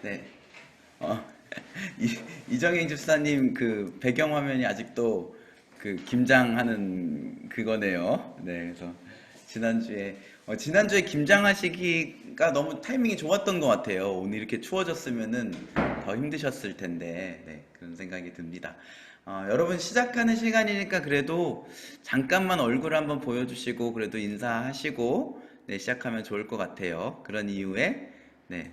네. 어, 이정행 집사님 그 배경화면이 아직도 그 김장하는 그거네요. 네, 그래서 지난주에 김장하시기가 너무 타이밍이 좋았던 것 같아요. 오늘 이렇게 추워졌으면은 더 힘드셨을 텐데, 네, 그런 생각이 듭니다. 여러분 시작하는 시간이니까 그래도 잠깐만 얼굴 한번 보여주시고 그래도 인사하시고 네, 시작하면 좋을 것 같아요. 그런 이유에 네,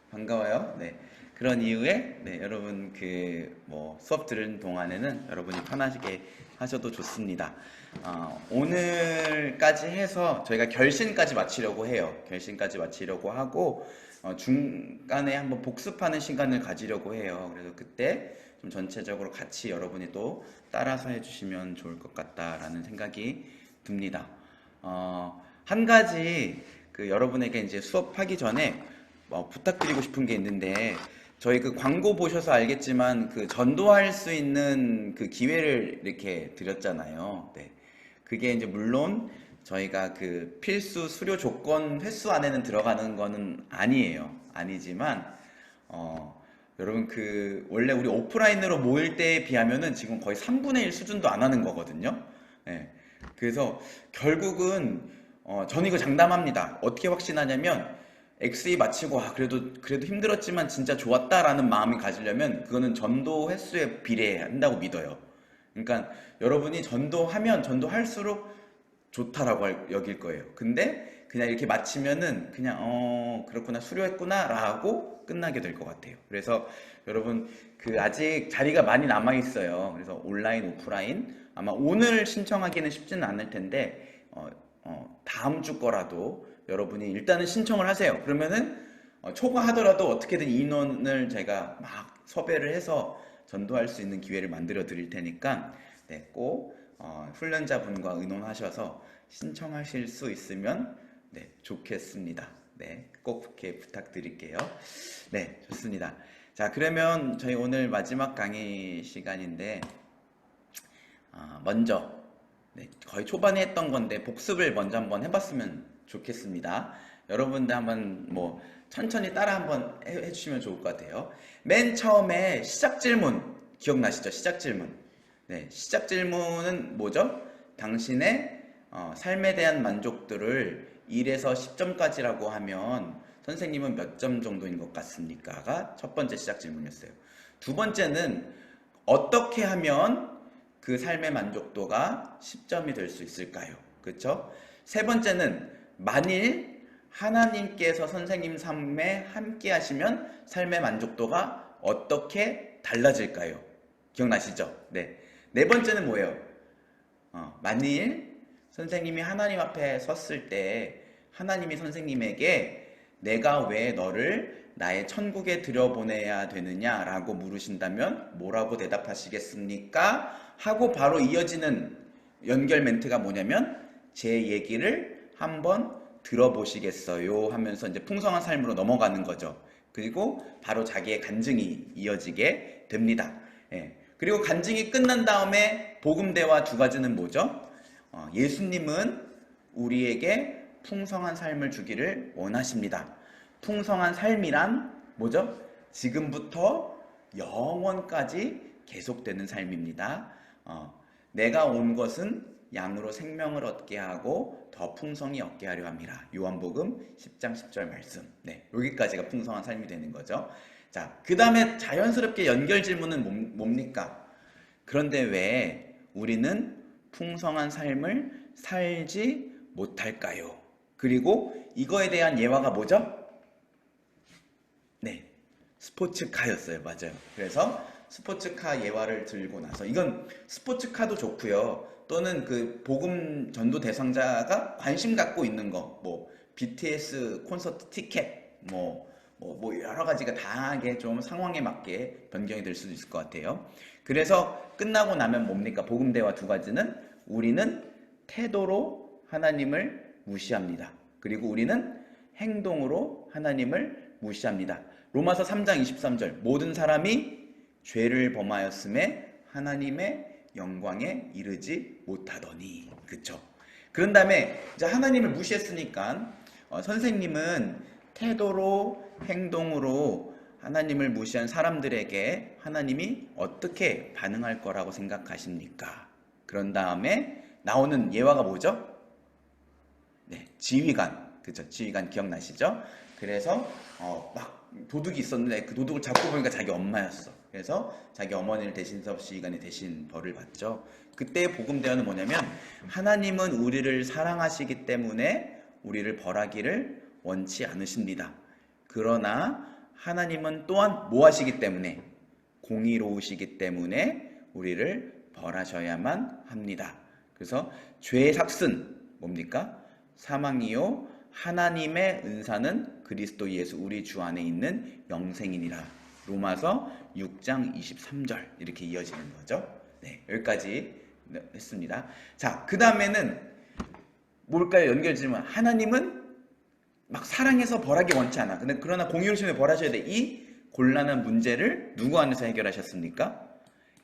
반가워요. 네. 그런 이유에 네, 여러분 그 뭐 수업 들은 동안에는 여러분이 편하시게 하셔도 좋습니다. 오늘까지 해서 저희가 결신까지 마치려고 해요. 결신까지 마치려고 하고 중간에 한번 복습하는 시간을 가지려고 해요. 그래서 그때 좀 전체적으로 같이 여러분이 또 따라서 해주시면 좋을 것 같다라는 생각이 듭니다. 한 가지 그 여러분에게 이제 수업하기 전에 부탁드리고 싶은 게 있는데 저희 그 광고 보셔서 알겠지만 그 전도할 수 있는 그 기회를 이렇게 드렸잖아요. 네. 그게 이제 물론 저희가 그 필수 수료 조건 횟수 안에는 들어가는 거는 아니에요. 아니지만 여러분 그 원래 우리 오프라인으로 모일 때에 비하면은 지금 거의 3분의 1 수준도 안 하는 거거든요. 네. 그래서 결국은 전 이거 장담합니다. 어떻게 확신하냐면 XE 마치고 그래도 힘들었지만 진짜 좋았다라는 마음이 가지려면 그거는 전도 횟수에 비례한다고 믿어요. 그러니까 여러분이 전도하면 전도할수록 좋다라고 여길 거예요. 근데 그냥 이렇게 마치면은 그냥 그렇구나 수료했구나 라고 끝나게 될 것 같아요. 그래서 여러분 그 아직 자리가 많이 남아 있어요. 그래서 온라인 오프라인 아마 오늘 신청하기는 쉽지는 않을 텐데 다음 주 거라도 여러분이 일단은 신청을 하세요. 그러면은 초과하더라도 어떻게든 인원을 제가 막 섭외를 해서 전도할 수 있는 기회를 만들어 드릴 테니까 네, 꼭 훈련자분과 의논하셔서 신청하실 수 있으면 네, 좋겠습니다. 네, 꼭 그렇게 부탁드릴게요. 네, 좋습니다. 자, 그러면 저희 오늘 마지막 강의 시간인데 먼저 네, 거의 초반에 했던 건데 복습을 먼저 한번 해봤으면 좋겠습니다. 여러분들 한번 뭐 천천히 따라 한번 해주시면 좋을 것 같아요. 맨 처음에 시작 질문 기억나시죠? 시작 질문. 네, 시작 질문은 뭐죠? 당신의 삶에 대한 만족도를 1에서 10점까지라고 하면 선생님은 몇 점 정도인 것 같습니까?가 첫 번째 시작 질문이었어요. 두 번째는 어떻게 하면 그 삶의 만족도가 10점이 될 수 있을까요? 그렇죠? 세 번째는 만일 하나님께서 선생님 삶에 함께 하시면 삶의 만족도가 어떻게 달라질까요? 기억나시죠? 네. 네 번째는 뭐예요? 만일 선생님이 하나님 앞에 섰을 때 하나님이 선생님에게 내가 왜 너를 나의 천국에 들여보내야 되느냐라고 물으신다면 뭐라고 대답하시겠습니까? 하고 바로 이어지는 연결 멘트가 뭐냐면 제 얘기를 한번 들어보시겠어요? 하면서 이제 풍성한 삶으로 넘어가는 거죠. 그리고 바로 자기의 간증이 이어지게 됩니다. 예. 그리고 간증이 끝난 다음에 복음대화 두 가지는 뭐죠? 예수님은 우리에게 풍성한 삶을 주기를 원하십니다. 풍성한 삶이란 뭐죠? 지금부터 영원까지 계속되는 삶입니다. 내가 온 것은 양으로 생명을 얻게 하고 더 풍성히 얻게 하려 함이라. 요한복음 10장 10절 말씀. 네, 여기까지가 풍성한 삶이 되는 거죠. 자, 그 다음에 자연스럽게 연결 질문은 뭡니까? 그런데 왜 우리는 풍성한 삶을 살지 못할까요? 그리고 이거에 대한 예화가 뭐죠? 네, 스포츠카였어요. 맞아요. 그래서 스포츠카 예화를 들고 나서 이건 스포츠카도 좋고요. 또는 그 복음 전도 대상자가 관심 갖고 있는 거, 뭐 BTS 콘서트 티켓, 뭐 여러 가지가 다양하게 좀 상황에 맞게 변경이 될 수도 있을 것 같아요. 그래서 끝나고 나면 뭡니까? 복음 대화 두 가지는 우리는 태도로 하나님을 무시합니다. 그리고 우리는 행동으로 하나님을 무시합니다. 로마서 3장 23절 모든 사람이 죄를 범하였음에 하나님의 영광에 이르지 못하더니 그쵸? 그런 다음에 이제 하나님을 무시했으니까 선생님은 태도로 행동으로 하나님을 무시한 사람들에게 하나님이 어떻게 반응할 거라고 생각하십니까? 그런 다음에 나오는 예화가 뭐죠? 네, 지휘관. 그죠? 지휘관 기억나시죠? 그래서 막 도둑이 있었는데 그 도둑을 잡고 보니까 자기 엄마였어. 그래서 자기 어머니를 대신해서 지휘관이 대신 벌을 받죠. 그때 복음 대화는 뭐냐면 하나님은 우리를 사랑하시기 때문에 우리를 벌하기를 원치 않으십니다. 그러나 하나님은 또한 뭐 하시기 때문에 공의로우시기 때문에 우리를 벌하셔야만 합니다. 그래서 죄의 삭슨 뭡니까? 사망이요 하나님의 은사는 그리스도 예수 우리 주 안에 있는 영생이니라. 로마서 6장 23절 이렇게 이어지는 거죠. 네, 여기까지 했습니다. 자, 그 다음에는 뭘까요? 연결 질문. 하나님은 막 사랑해서 벌하기 원치 않아. 근데 그러나 공의로우심에 벌하셔야 돼. 이 곤란한 문제를 누구 안에서 해결하셨습니까?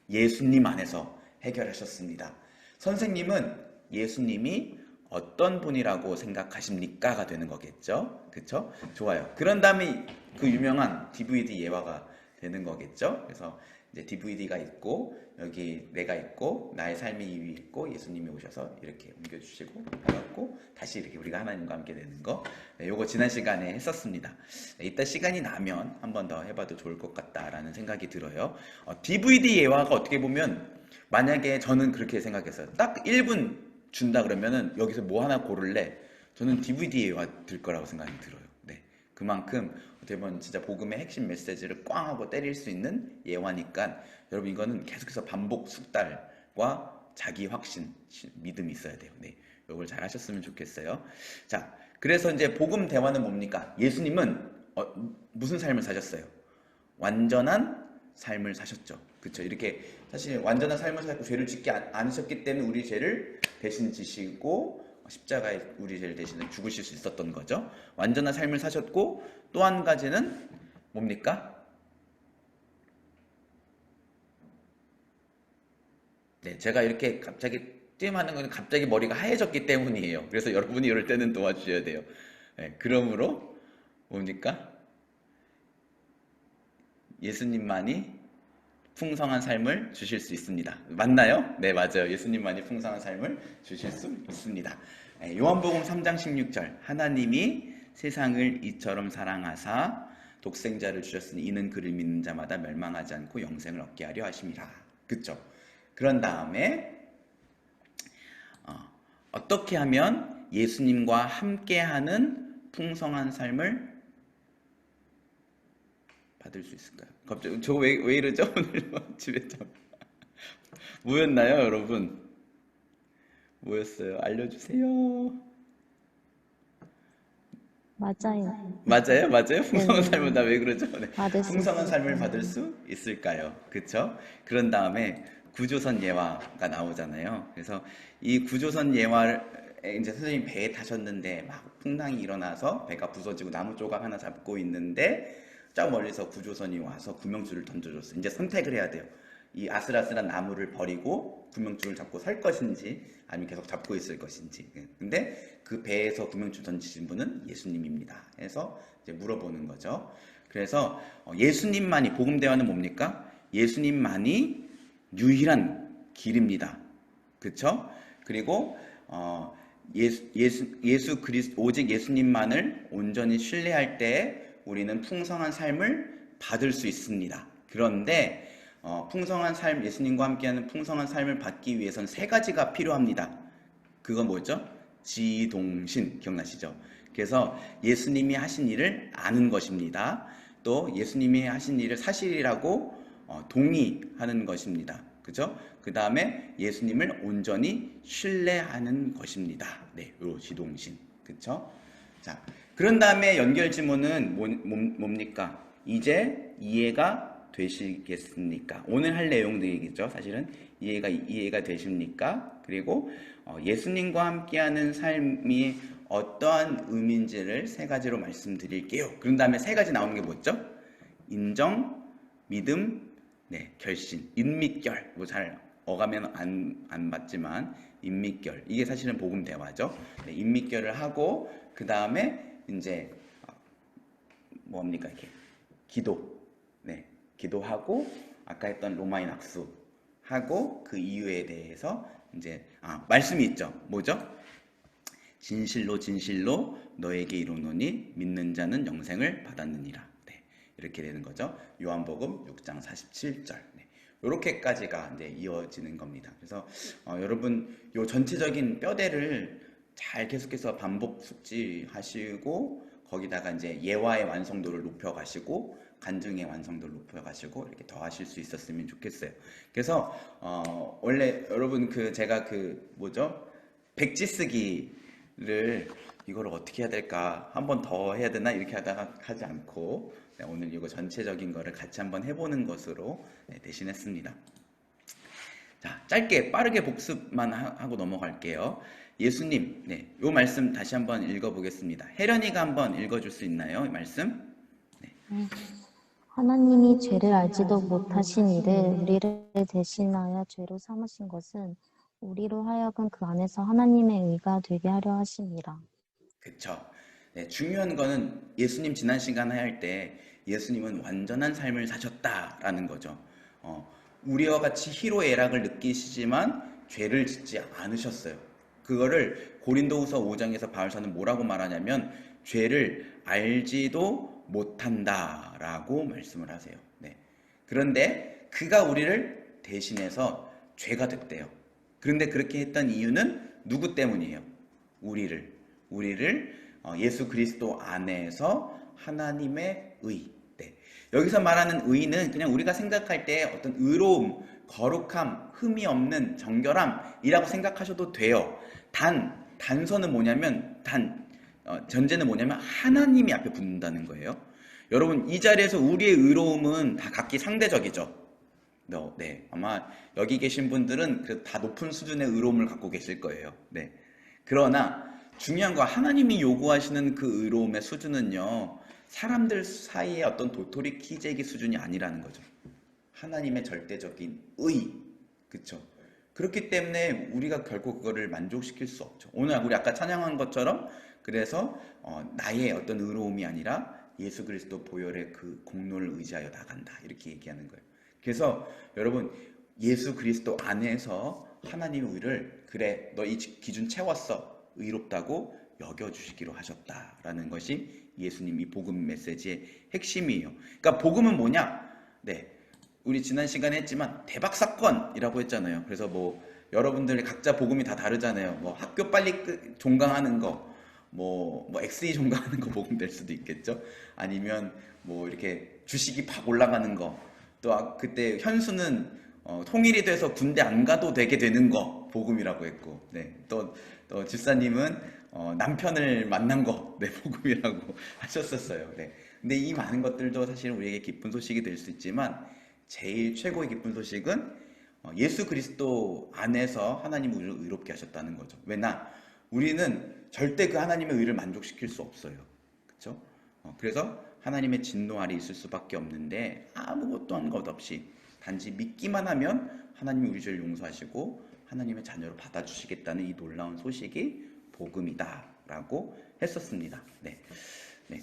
예수님 안에서 해결하셨습니다. 선생님은 예수님이 어떤 분이라고 생각하십니까?가 되는 거겠죠. 그쵸? 좋아요. 그런 다음에 그 유명한 DVD 예화가 되는 거겠죠. 그래서 이제 DVD가 있고 여기 내가 있고 나의 삶이 이 위에 있고 예수님이 오셔서 이렇게 옮겨주시고 해갖고 다시 이렇게 우리가 하나님과 함께 되는 거. 네, 요거 지난 시간에 했었습니다. 네, 이따 시간이 나면 한 번 더 해봐도 좋을 것 같다라는 생각이 들어요. DVD 예화가 어떻게 보면 만약에 저는 그렇게 생각했어요. 딱 1분 준다 그러면은 여기서 뭐 하나 고를래? 저는 DVD 예화 들 거라고 생각이 들어요. 네, 그만큼 어떻게 보면 진짜 복음의 핵심 메시지를 꽝 하고 때릴 수 있는 예화니까 여러분 이거는 계속해서 반복 숙달과 자기 확신, 믿음이 있어야 돼요. 네, 이걸 잘 하셨으면 좋겠어요. 자, 그래서 이제 복음 대화는 뭡니까? 예수님은 무슨 삶을 사셨어요? 완전한 삶을 사셨죠. 그렇죠? 이렇게 사실 완전한 삶을 사셨고 죄를 짓지 않으셨기 때문에 우리 죄를 대신 지시고 십자가에 우리 죄를 대신해 죽으실 수 있었던 거죠. 완전한 삶을 사셨고 또 한 가지는 뭡니까? 네, 제가 이렇게 갑자기 띵하는 건 갑자기 머리가 하얘졌기 때문이에요. 그래서 여러분이 이럴 때는 도와주셔야 돼요. 네, 그러므로 뭡니까? 예수님만이 풍성한 삶을 주실 수 있습니다. 맞나요? 네, 맞아요. 예수님만이 풍성한 삶을 주실 수 있습니다. 네, 요한복음 3장 16절 하나님이 세상을 이처럼 사랑하사 독생자를 주셨으니 이는 그를 믿는 자마다 멸망하지 않고 영생을 얻게 하려 하심이라. 그쵸? 그런 다음에 어떻게 하면 예수님과 함께하는 풍성한 삶을 받을 수 있을까요? 갑자기 저 왜 이러죠? 오늘 집에 좀 뭐였나요, 여러분? 뭐였어요? 알려주세요. 맞아요. 맞아요, 맞아요. 풍성한 네네네. 삶을 나 왜 그러죠? 네. 받을 수 풍성한 삶을 있을까요? 받을 수 있을까요? 그쵸? 그런 다음에 구조선 예화가 나오잖아요. 그래서 이 구조선 예화를 이제 선생님 배에 타셨는데 막 풍랑이 일어나서 배가 부서지고 나무 조각 하나 잡고 있는데 저 멀리서 구조선이 와서 구명줄을 던져줬어요. 이제 선택을 해야 돼요. 이 아슬아슬한 나무를 버리고 구명줄을 잡고 설 것인지 아니면 계속 잡고 있을 것인지. 근데 그 배에서 구명줄 던지신 분은 예수님입니다. 해서 이제 물어보는 거죠. 그래서 예수님만이 복음 대화는 뭡니까? 예수님만이 유일한 길입니다. 그렇죠? 그리고 예수 그리스도 오직 예수님만을 온전히 신뢰할 때 우리는 풍성한 삶을 받을 수 있습니다. 그런데 풍성한 삶, 예수님과 함께하는 풍성한 삶을 받기 위해서는 세 가지가 필요합니다. 그건 뭐죠? 지동신 기억나시죠? 그래서 예수님이 하신 일을 아는 것입니다. 또 예수님이 하신 일을 사실이라고 동의하는 것입니다. 그죠? 그 다음에 예수님을 온전히 신뢰하는 것입니다. 네, 요 지동신. 그쵸? 자, 그런 다음에 연결 지문은 뭡니까? 이제 이해가 되시겠습니까? 오늘 할 내용들이겠죠. 사실은 이해가 되십니까? 그리고 예수님과 함께하는 삶이 어떠한 의미인지를 세 가지로 말씀드릴게요. 그런 다음에 세 가지 나오는 게 뭐죠? 인정, 믿음, 네, 결신, 인mit결. 뭐 잘 어가면 안 맞지만 인mit결. 이게 사실은 복음 대화죠. 네, 인mit결을 하고 그 다음에 이제 뭡니까 이렇게 기도. 네, 기도하고 아까 했던 로마인 악수하고 그 이유에 대해서 이제 말씀이 있죠. 뭐죠? 진실로 진실로 너에게 이르노니 믿는 자는 영생을 받았느니라. 네, 이렇게 되는 거죠. 요한복음 6장 47절. 네, 이렇게까지가 이제 이어지는 겁니다. 그래서 여러분 요 전체적인 뼈대를 잘 계속해서 반복 숙지하시고 거기다가 이제 예화의 완성도를 높여가시고 간증의 완성도를 높여가시고 이렇게 더 하실 수 있었으면 좋겠어요. 그래서 원래 여러분 그 제가 그 뭐죠? 백지 쓰기를 이걸 어떻게 해야 될까? 한 번 더 해야 되나? 이렇게 하다가 하지 않고 네, 오늘 이거 전체적인 거를 같이 한번 해보는 것으로 네, 대신했습니다. 자, 짧게 빠르게 복습만 하고 넘어갈게요. 예수님, 네, 요 말씀 다시 한번 읽어보겠습니다. 혜련이가 한번 읽어줄 수 있나요? 이 말씀? 하나님이 죄를 알지도 못하신 이를 우리를 대신하여 죄로 삼으신 것은 우리로 하여금 그 안에서 하나님의 의가 되게 하려 하심이라. 그쵸. 네, 중요한 거는 예수님 지난 시간에 할 때 예수님은 완전한 삶을 사셨다라는 거죠. 우리와 같이 희로애락을 느끼시지만 죄를 짓지 않으셨어요. 그거를 고린도후서 5장에서 바울사는 뭐라고 말하냐면 죄를 알지도 못한다라고 말씀을 하세요. 네. 그런데 그가 우리를 대신해서 죄가 됐대요. 그런데 그렇게 했던 이유는 누구 때문이에요? 우리를 예수 그리스도 안에서 하나님의 의. 네. 여기서 말하는 의는 그냥 우리가 생각할 때 어떤 의로움, 거룩함, 흠이 없는 정결함이라고 생각하셔도 돼요. 단서는 뭐냐면 전제는 뭐냐면 하나님이 앞에 붙는다는 거예요. 여러분 이 자리에서 우리의 의로움은 다 각기 상대적이죠. 네, 아마 여기 계신 분들은 그래도 다 높은 수준의 의로움을 갖고 계실 거예요. 네. 그러나 중요한 거 하나님이 요구하시는 그 의로움의 수준은요. 사람들 사이의 어떤 도토리 키재기 수준이 아니라는 거죠. 하나님의 절대적인 의. 그쵸? 그렇기 때문에 우리가 결국 그거를 만족시킬 수 없죠. 오늘 우리 아까 찬양한 것처럼 그래서 나의 어떤 의로움이 아니라 예수 그리스도 보혈의 그 공로를 의지하여 나간다. 이렇게 얘기하는 거예요. 그래서 여러분 예수 그리스도 안에서 하나님의 의를 그래 너 이 기준 채웠어. 의롭다고 여겨주시기로 하셨다라는 것이 예수님 이 복음 메시지의 핵심이에요. 그러니까 복음은 뭐냐? 네, 우리 지난 시간에 했지만 대박 사건이라고 했잖아요. 그래서 뭐 여러분들 각자 복음이 다 다르잖아요. 뭐 학교 빨리 종강하는 거, 뭐 XE 종강하는 거 복음 될 수도 있겠죠. 아니면 뭐 이렇게 주식이 팍 올라가는 거, 또 그때 현수는 통일이 돼서 군대 안 가도 되게 되는 거 복음이라고 했고, 네, 또 집사님은 남편을 만난 거, 네, 복음이라고 하셨었어요. 네. 근데 이 많은 것들도 사실 우리에게 기쁜 소식이 될 수 있지만 제일 최고의 기쁜 소식은 예수 그리스도 안에서 하나님이 우리를 의롭게 하셨다는 거죠. 왜냐? 우리는 절대 그 하나님의 의를 만족시킬 수 없어요. 그렇죠? 그래서 하나님의 진노 아래 있을 수밖에 없는데 아무것도 한 것 없이 단지 믿기만 하면 하나님이 우리 죄를 용서하시고 하나님의 자녀로 받아주시겠다는 이 놀라운 소식이 복음이다라고 했었습니다. 네. 네.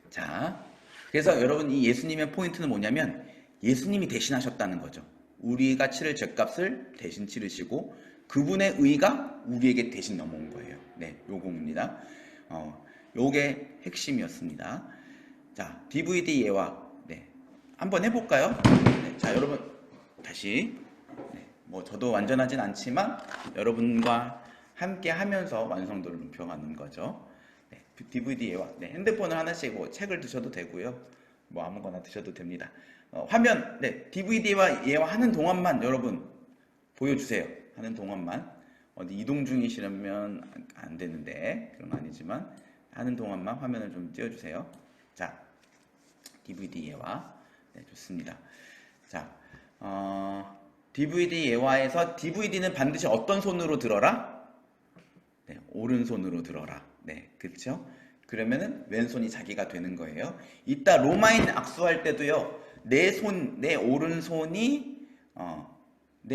자, 그래서 여러분 이 예수님의 포인트는 뭐냐면 예수님이 대신하셨다는 거죠. 우리가 치를 죄값을 대신 치르시고 그분의 의가 우리에게 대신 넘어온 거예요. 네, 요겁니다. 요게 핵심이었습니다. 자, DVD 예화. 네, 한번 해볼까요? 네, 자, 여러분 다시. 네, 뭐 저도 완전하진 않지만 여러분과 함께 하면서 완성도를 높여가는 거죠. 네, DVD 예화. 네, 핸드폰을 하나씩 뭐 책을 드셔도 되고요. 뭐 아무거나 드셔도 됩니다. 화면, 네, DVD와 예화하는 동안만 여러분 보여주세요. 하는 동안만. 어디 이동 중이시라면 안 되는데 그런 건 아니지만 하는 동안만 화면을 좀 띄워주세요. 자, DVD 예화. 네, 좋습니다. 자, DVD 예화에서 DVD는 반드시 어떤 손으로 들어라? 네, 오른손으로 들어라. 네, 그렇죠? 그러면은 왼손이 자기가 되는 거예요. 이따 로마인 악수할 때도요. 내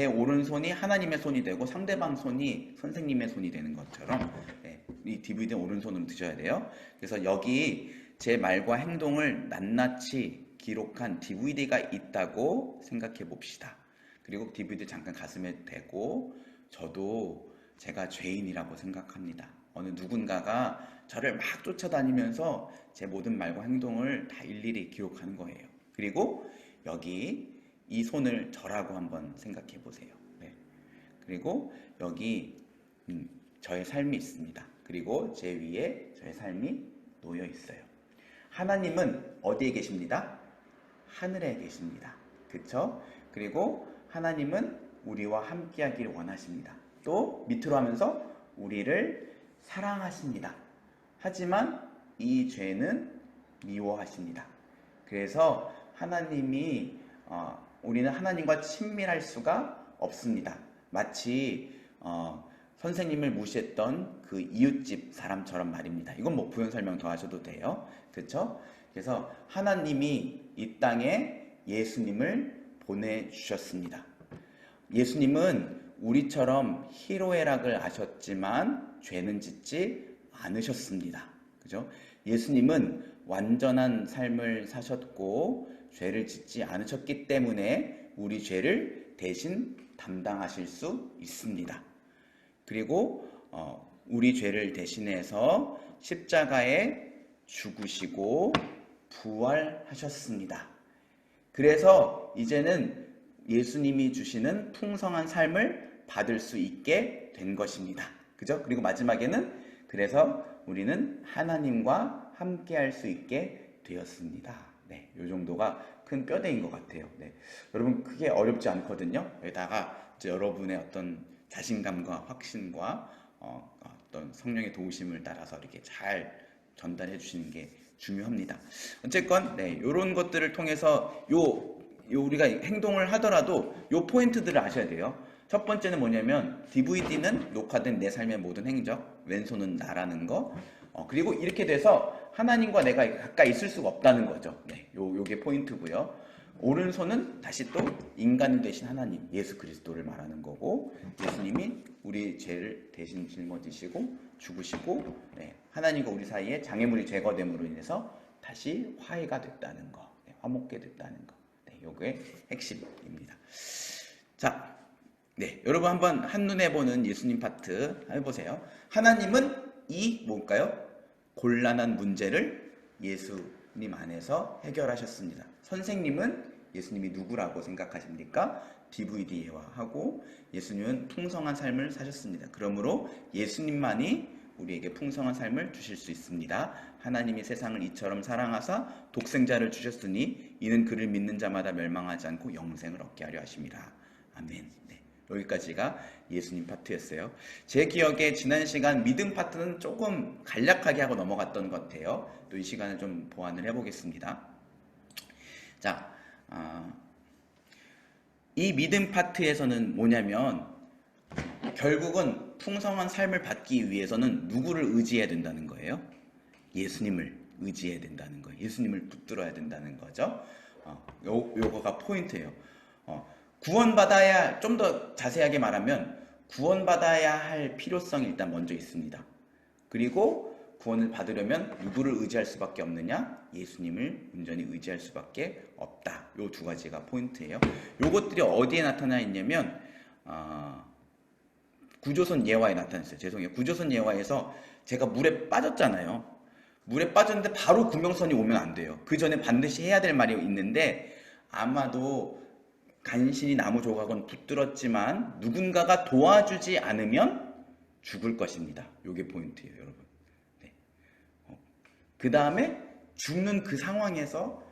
오른손이 하나님의 손이 되고 상대방 손이 선생님의 손이 되는 것처럼 네, 이 DVD는 오른손으로 드셔야 돼요. 그래서 여기 제 말과 행동을 낱낱이 기록한 DVD가 있다고 생각해 봅시다. 그리고 DVD 잠깐 가슴에 대고 저도 제가 죄인이라고 생각합니다. 어느 누군가가 저를 막 쫓아다니면서 제 모든 말과 행동을 다 일일이 기록하는 거예요. 그리고 여기 이 손을 저라고 한번 생각해 보세요. 네. 그리고 여기 저의 삶이 있습니다. 그리고 제 위에 저의 삶이 놓여 있어요. 하나님은 어디에 계십니다? 하늘에 계십니다. 그쵸? 그리고 하나님은 우리와 함께 하기를 원하십니다. 또 밑으로 하면서 우리를 사랑하십니다. 하지만 이 죄는 미워하십니다. 그래서 하나님이 우리는 하나님과 친밀할 수가 없습니다. 마치 선생님을 무시했던 그 이웃집 사람처럼 말입니다. 이건 뭐 부연 설명 더 하셔도 돼요. 그렇죠? 그래서 하나님이 이 땅에 예수님을 보내주셨습니다. 예수님은 우리처럼 희로애락을 아셨지만 죄는 짓지 않으셨습니다. 그죠? 예수님은 완전한 삶을 사셨고 죄를 짓지 않으셨기 때문에 우리 죄를 대신 담당하실 수 있습니다. 그리고 우리 죄를 대신해서 십자가에 죽으시고 부활하셨습니다. 그래서 이제는 예수님이 주시는 풍성한 삶을 받을 수 있게 된 것입니다. 그죠? 그리고 마지막에는 그래서 우리는 하나님과 함께 할 수 있게 되었습니다. 네, 이 정도가 큰 뼈대인 것 같아요. 네, 여러분 크게 어렵지 않거든요. 여기다가 여러분의 어떤 자신감과 확신과 어떤 성령의 도우심을 따라서 이렇게 잘 전달해 주시는 게 중요합니다. 어쨌건 네, 이런 것들을 통해서 우리가 행동을 하더라도 요 포인트들을 아셔야 돼요. 첫 번째는 뭐냐면 DVD는 녹화된 내 삶의 모든 행적, 왼손은 나라는 거. 그리고 이렇게 돼서 하나님과 내가 가까이 있을 수가 없다는 거죠. 네, 요게 포인트고요. 오른손은 다시 또 인간 되신 하나님, 예수 그리스도를 말하는 거고, 예수님이 우리 죄를 대신 짊어지시고 죽으시고, 네, 하나님과 우리 사이에 장애물이 제거됨으로 인해서 다시 화해가 됐다는 거, 네, 화목게 됐다는 거. 네, 요게 핵심입니다. 자, 네, 여러분 한번 한눈에 보는 예수님 파트 해보세요. 하나님은 이 뭘까요? 곤란한 문제를 예수님 안에서 해결하셨습니다. 선생님은 예수님이 누구라고 생각하십니까? DVD화하고 예수님은 풍성한 삶을 사셨습니다. 그러므로 예수님만이 우리에게 풍성한 삶을 주실 수 있습니다. 하나님이 세상을 이처럼 사랑하사 독생자를 주셨으니 이는 그를 믿는 자마다 멸망하지 않고 영생을 얻게 하려 하심이라. 아멘. 네, 여기까지가 예수님 파트였어요. 제 기억에 지난 시간 믿음 파트는 조금 간략하게 하고 넘어갔던 것 같아요. 또 이 시간을 좀 보완을 해보겠습니다. 자, 이 믿음 파트에서는 뭐냐면 결국은 풍성한 삶을 받기 위해서는 누구를 의지해야 된다는 거예요? 예수님을 의지해야 된다는 거예요. 예수님을 붙들어야 된다는 거죠. 요거가 포인트예요. 구원받아야, 좀 더 자세하게 말하면 구원받아야 할 필요성이 일단 먼저 있습니다. 그리고 구원을 받으려면 누구를 의지할 수밖에 없느냐? 예수님을 온전히 의지할 수밖에 없다. 요 두 가지가 포인트예요. 요것들이 어디에 나타나 있냐면 구조선 예화에 나타났어요. 죄송해요. 구조선 예화에서 제가 물에 빠졌잖아요. 물에 빠졌는데 바로 구명선이 오면 안 돼요. 그 전에 반드시 해야 될 말이 있는데 아마도 간신히 나무 조각은 붙들었지만 누군가가 도와주지 않으면 죽을 것입니다. 요게 포인트예요, 여러분. 네. 그 다음에 죽는 그 상황에서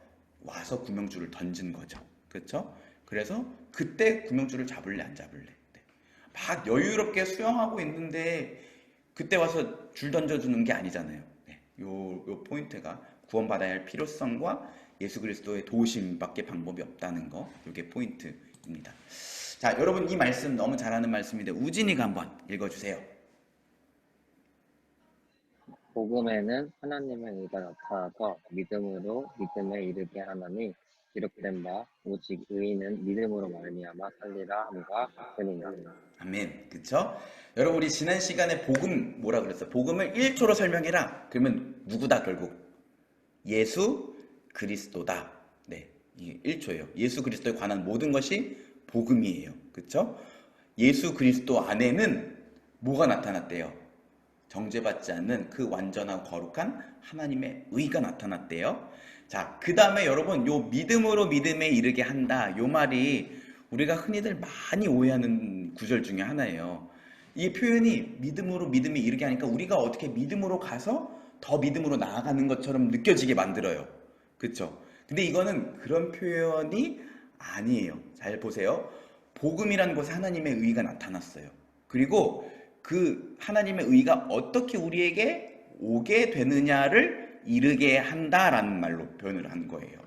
와서 구명줄을 던진 거죠. 그렇죠? 그래서 그때 구명줄을 잡을래 안 잡을래? 네. 막 여유롭게 수영하고 있는데 그때 와서 줄 던져주는 게 아니잖아요. 네. 요 포인트가 구원받아야 할 필요성과 예수 그리스도의 도우심밖에 방법이 없다는 거, 이게 포인트입니다. 자, 여러분 이 말씀 너무 잘하는 말씀인데 우진이가 한번 읽어주세요. 복음에는 하나님의 의가 나타나서 믿음으로 믿음에 이르게 하나니 기록된 바 오직 의인은 믿음으로 말미암아 살리라 함과 같으니라. 아멘. 그쵸? 여러분 우리 지난 시간에 복음 뭐라 그랬어요? 복음을 1초로 설명해라. 그러면 누구다 결국? 예수 그리스도다. 네, 이 1초예요. 예수 그리스도에 관한 모든 것이 복음이에요. 그쵸? 예수 그리스도 안에는 뭐가 나타났대요? 정죄받지 않는 그 완전하고 거룩한 하나님의 의가 나타났대요. 자, 그 다음에 여러분, 요 믿음으로 믿음에 이르게 한다. 요 말이 우리가 흔히들 많이 오해하는 구절 중에 하나예요. 이 표현이 믿음으로 믿음에 이르게 하니까 우리가 어떻게 믿음으로 가서 더 믿음으로 나아가는 것처럼 느껴지게 만들어요. 그쵸? 근데 이거는 그런 표현이 아니에요. 잘 보세요. 복음이라는 곳에 하나님의 의가 나타났어요. 그리고 그 하나님의 의가 어떻게 우리에게 오게 되느냐를 이르게 한다라는 말로 표현을 한 거예요.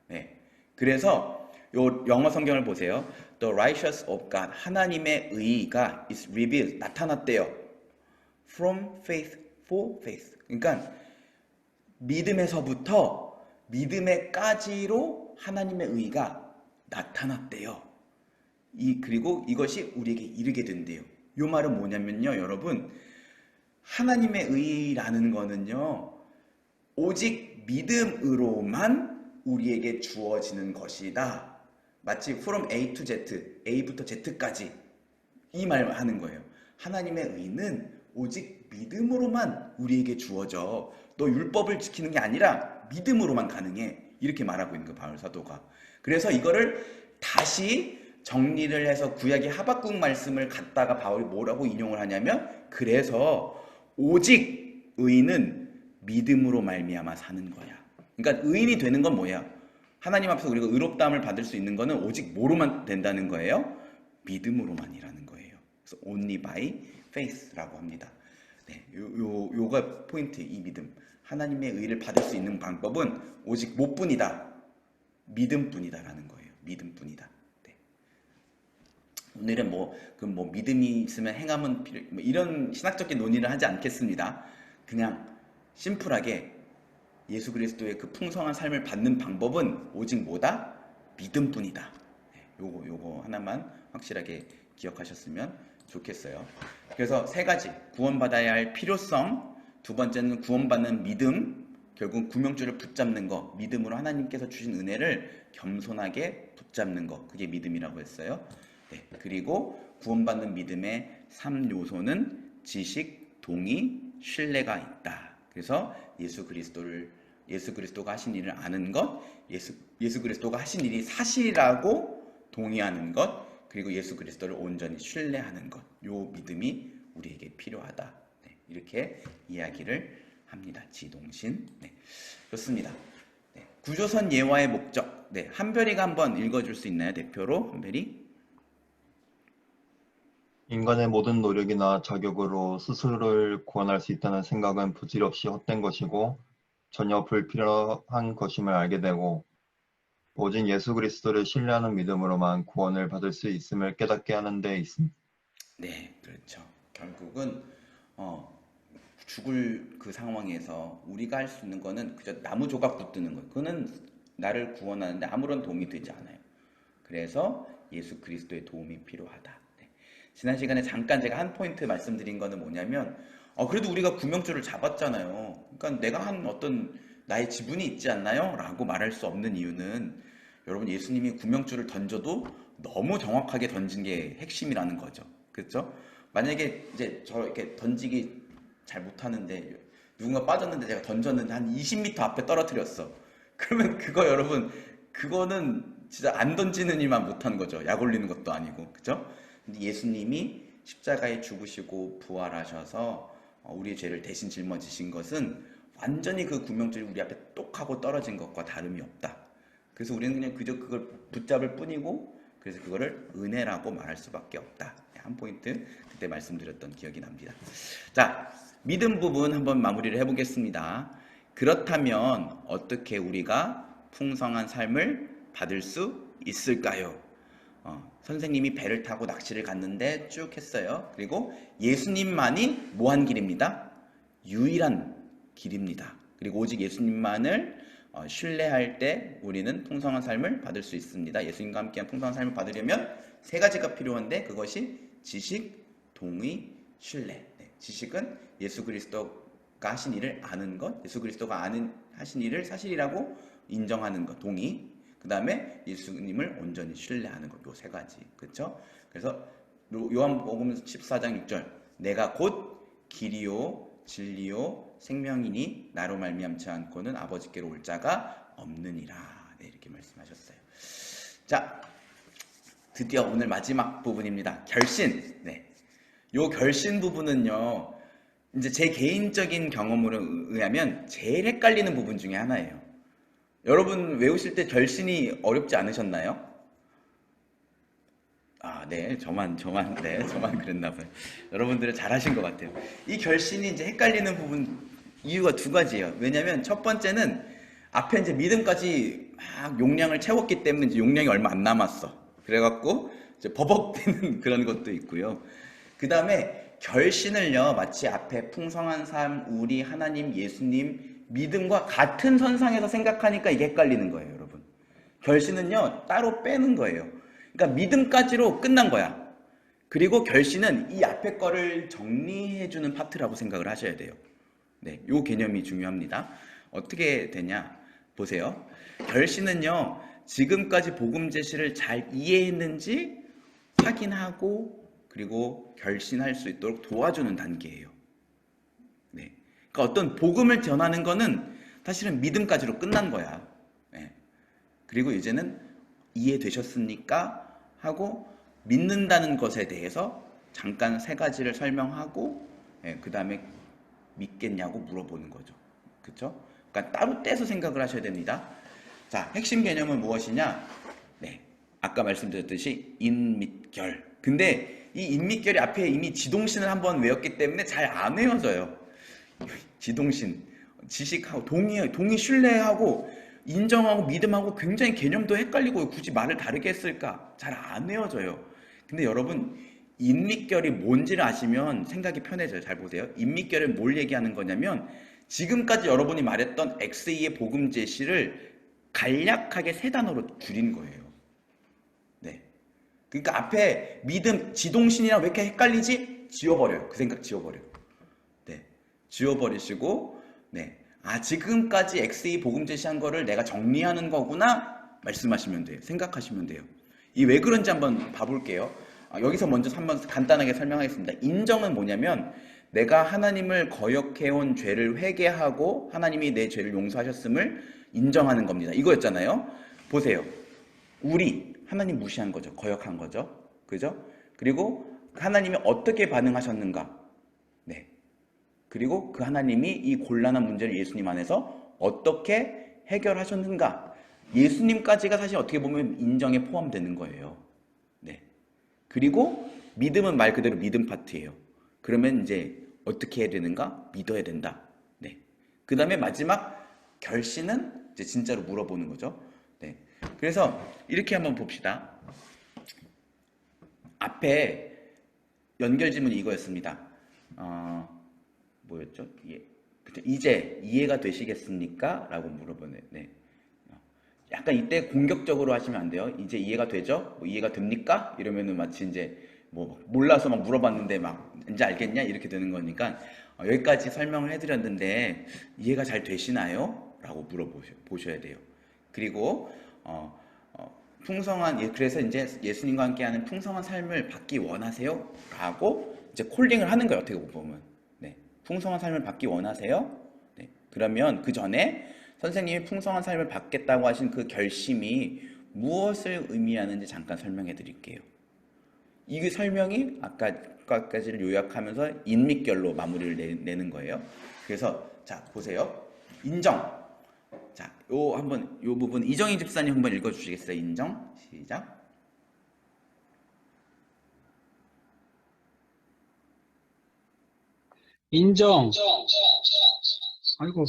네. 그래서 요 영어 성경을 보세요. The righteous of God, 하나님의 의가 is revealed, 나타났대요. From faith for faith. 그러니까 믿음에서부터 믿음에까지로 하나님의 의가 나타났대요. 그리고 이것이 우리에게 이르게 된대요. 요 말은 뭐냐면요, 여러분. 하나님의 의라는 거는요, 오직 믿음으로만 우리에게 주어지는 것이다. 마치 from A to Z, A부터 Z까지 이 말 하는 거예요. 하나님의 의는 오직 믿음으로만 우리에게 주어져. 너 율법을 지키는 게 아니라 믿음으로만 가능해. 이렇게 말하고 있는 거예요, 바울 사도가. 그래서 이거를 다시 정리를 해서 구약의 하박국 말씀을 갖다가 바울이 뭐라고 인용을 하냐면, 그래서 오직 의인은 믿음으로 말미암아 사는 거야. 그러니까 의인이 되는 건 뭐야? 하나님 앞에서 우리가 의롭다함을 받을 수 있는 거는 오직 뭐로만 된다는 거예요? 믿음으로만이라는 거예요. 그래서 only by faith라고 합니다. 네, 요가 포인트, 이 믿음. 하나님의 의를 받을 수 있는 방법은 오직 뭐뿐이다? 믿음뿐이다라는 거예요. 믿음뿐이다. 네. 오늘은 뭐 믿음이 있으면 행함은 필요, 뭐 이런 신학적인 논의를 하지 않겠습니다. 그냥 심플하게 예수 그리스도의 그 풍성한 삶을 받는 방법은 오직 뭐다? 믿음뿐이다. 네, 요거 하나만 확실하게 기억하셨으면 좋겠어요. 그래서 세 가지, 구원받아야 할 필요성, 두 번째는 구원받는 믿음, 결국 구명줄을 붙잡는 거, 믿음으로 하나님께서 주신 은혜를 겸손하게 붙잡는 거, 그게 믿음이라고 했어요. 네, 그리고 구원받는 믿음의 3요소는 지식, 동의, 신뢰가 있다. 그래서 예수 그리스도가 하신 일을 아는 것, 예수 그리스도가 하신 일이 사실이라고 동의하는 것, 그리고 예수 그리스도를 온전히 신뢰하는 것, 요 믿음이 우리에게 필요하다. 네, 이렇게 이야기를 합니다. 지동신. 네, 좋습니다. 네, 구조선 예화의 목적. 네, 한별이가 한번 읽어줄 수 있나요? 대표로 한별이. 인간의 모든 노력이나 자격으로 스스로를 구원할 수 있다는 생각은 부질없이 헛된 것이고 전혀 불필요한 것임을 알게 되고 오직 예수 그리스도를 신뢰하는 믿음으로만 구원을 받을 수 있음을 깨닫게 하는 데 있습니다. 네, 그렇죠. 결국은 죽을 그 상황에서 우리가 할 수 있는 거는 그저 나무 조각 붙드는 거예요. 그거는 나를 구원하는데 아무런 도움이 되지 않아요. 그래서 예수 그리스도의 도움이 필요하다. 네. 지난 시간에 잠깐 제가 한 포인트 말씀드린 거는 뭐냐면, 그래도 우리가 구명줄을 잡았잖아요. 그러니까 내가 한 어떤 나의 지분이 있지 않나요? 라고 말할 수 없는 이유는, 여러분, 예수님이 구명줄을 던져도 너무 정확하게 던진 게 핵심이라는 거죠. 그렇죠? 만약에 이제 저 이렇게 던지기 잘 못하는데 누군가 빠졌는데 제가 던졌는데 한 20m 앞에 떨어뜨렸어. 그러면 그거 여러분, 그거는 진짜 안 던지는 일만 못한 거죠. 약 올리는 것도 아니고. 그죠? 근데 예수님이 십자가에 죽으시고 부활하셔서 우리의 죄를 대신 짊어지신 것은 완전히 그 구명줄이 우리 앞에 똑 하고 떨어진 것과 다름이 없다. 그래서 우리는 그냥 그저 그걸 붙잡을 뿐이고, 그래서 그거를 은혜라고 말할 수밖에 없다. 한 포인트 그때 말씀드렸던 기억이 납니다. 자, 믿음 부분 한번 마무리를 해보겠습니다. 그렇다면 어떻게 우리가 풍성한 삶을 받을 수 있을까요? 선생님이 배를 타고 낚시를 갔는데 쭉 했어요. 그리고 예수님만이 뭐한 길입니다? 유일한 길입니다. 그리고 오직 예수님만을 신뢰할 때 우리는 풍성한 삶을 받을 수 있습니다. 예수님과 함께한 풍성한 삶을 받으려면 세 가지가 필요한데, 그것이 지식, 동의, 신뢰. 네, 지식은 예수 그리스도가 하신 일을 아는 것, 예수 그리스도가 하신 일을 사실이라고 인정하는 것, 동의. 그 다음에 예수님을 온전히 신뢰하는 것, 요 세 가지. 그렇죠? 그래서 요한복음 14장 6절, 내가 곧 길이요 진리요 생명이니 나로 말미암지 않고는 아버지께로 올 자가 없느니라. 네, 이렇게 말씀하셨어요. 자, 드디어 오늘 마지막 부분입니다. 결신. 네. 요 결신 부분은요, 이제 제 개인적인 경험으로 의하면 제일 헷갈리는 부분 중에 하나예요. 여러분 외우실 때 결신이 어렵지 않으셨나요? 아, 네, 저만 그랬나 봐요. 여러분들은 잘하신 것 같아요. 이 결신이 이제 헷갈리는 부분 이유가 두 가지예요. 왜냐면 첫 번째는 앞에 이제 믿음까지 막 용량을 채웠기 때문에 이제 용량이 얼마 안 남았어. 그래갖고 이제 버벅대는 그런 것도 있고요. 그 다음에 결신을요, 마치 앞에 풍성한 삶, 우리, 하나님, 예수님, 믿음과 같은 선상에서 생각하니까 이게 헷갈리는 거예요, 여러분. 결신은요, 따로 빼는 거예요. 그러니까 믿음까지로 끝난 거야. 그리고 결신은 이 앞에 거를 정리해주는 파트라고 생각을 하셔야 돼요. 네, 요 개념이 중요합니다. 어떻게 되냐? 보세요. 결신은요, 지금까지 복음 제시를 잘 이해했는지 확인하고 그리고 결신할 수 있도록 도와주는 단계예요. 네. 그러니까 어떤 복음을 전하는 거는 사실은 믿음까지로 끝난 거야. 네. 그리고 이제는 이해되셨습니까? 하고 믿는다는 것에 대해서 잠깐 세 가지를 설명하고 그 다음에 믿겠냐고 물어보는 거죠. 그렇죠? 그러니까 따로 떼서 생각을 하셔야 됩니다. 자, 핵심 개념은 무엇이냐? 네, 아까 말씀드렸듯이 인, 및, 결. 근데 이 인, 및, 결이 앞에 이미 지동신을 한번 외웠기 때문에 잘 안 외워져요. 지동신, 지식하고 동의 신뢰하고 인정하고 믿음하고 굉장히 개념도 헷갈리고 굳이 말을 다르게 했을까? 잘 안 외워져요. 근데 여러분 인, 및, 결이 뭔지를 아시면 생각이 편해져요. 잘 보세요. 인, 및, 결은 뭘 얘기하는 거냐면 지금까지 여러분이 말했던 XE의 복음 제시를 간략하게 세 단어로 줄인 거예요. 네. 그러니까 앞에 믿음, 지동신이랑 왜 이렇게 헷갈리지? 지워버려요. 그 생각 지워버려요. 네. 지워버리시고, 네. 아, 지금까지 XE 복음 제시한 거를 내가 정리하는 거구나? 말씀하시면 돼요. 생각하시면 돼요. 이 왜 그런지 한번 봐볼게요. 여기서 먼저 한번 간단하게 설명하겠습니다. 인정은 뭐냐면 내가 하나님을 거역해온 죄를 회개하고 하나님이 내 죄를 용서하셨음을 인정하는 겁니다. 이거였잖아요. 보세요. 우리 하나님 무시한 거죠. 거역한 거죠. 그죠? 그리고 하나님이 어떻게 반응하셨는가? 네. 그리고 그 하나님이 이 곤란한 문제를 예수님 안에서 어떻게 해결하셨는가? 예수님까지가 사실 어떻게 보면 인정에 포함되는 거예요. 네. 그리고 믿음은 말 그대로 믿음 파트예요. 그러면 이제 어떻게 해야 되는가? 믿어야 된다. 네. 그 다음에 마지막 결신은 이제 진짜로 물어보는 거죠. 네. 그래서 이렇게 한번 봅시다. 앞에 연결 질문이 이거였습니다. 뭐였죠? 예. 이제 이해가 되시겠습니까? 라고 물어보네. 네. 약간 이때 공격적으로 하시면 안 돼요. 이제 이해가 되죠? 뭐 이해가 됩니까? 이러면은 마치 이제 뭐 몰라서 막 물어봤는데 막 이제 알겠냐? 이렇게 되는 거니까 여기까지 설명을 해드렸는데 이해가 잘 되시나요? 라고 물어보셔야 돼요. 그리고 풍성한, 그래서 이제 예수님과 함께하는 풍성한 삶을 받기 원하세요? 라고 이제 콜링을 하는 거예요. 어떻게 보면. 네. 풍성한 삶을 받기 원하세요? 네. 그러면 그 전에 선생님이 풍성한 삶을 받겠다고 하신 그 결심이 무엇을 의미하는지 잠깐 설명해 드릴게요. 이 설명이 아까까지를 요약하면서 인믹결로 마무리를 내는 거예요. 그래서 자 보세요. 인정. 자, 요 부분 이정희 집사님 한번 읽어주시겠어요? 인정. 시작. 인정. 아이고.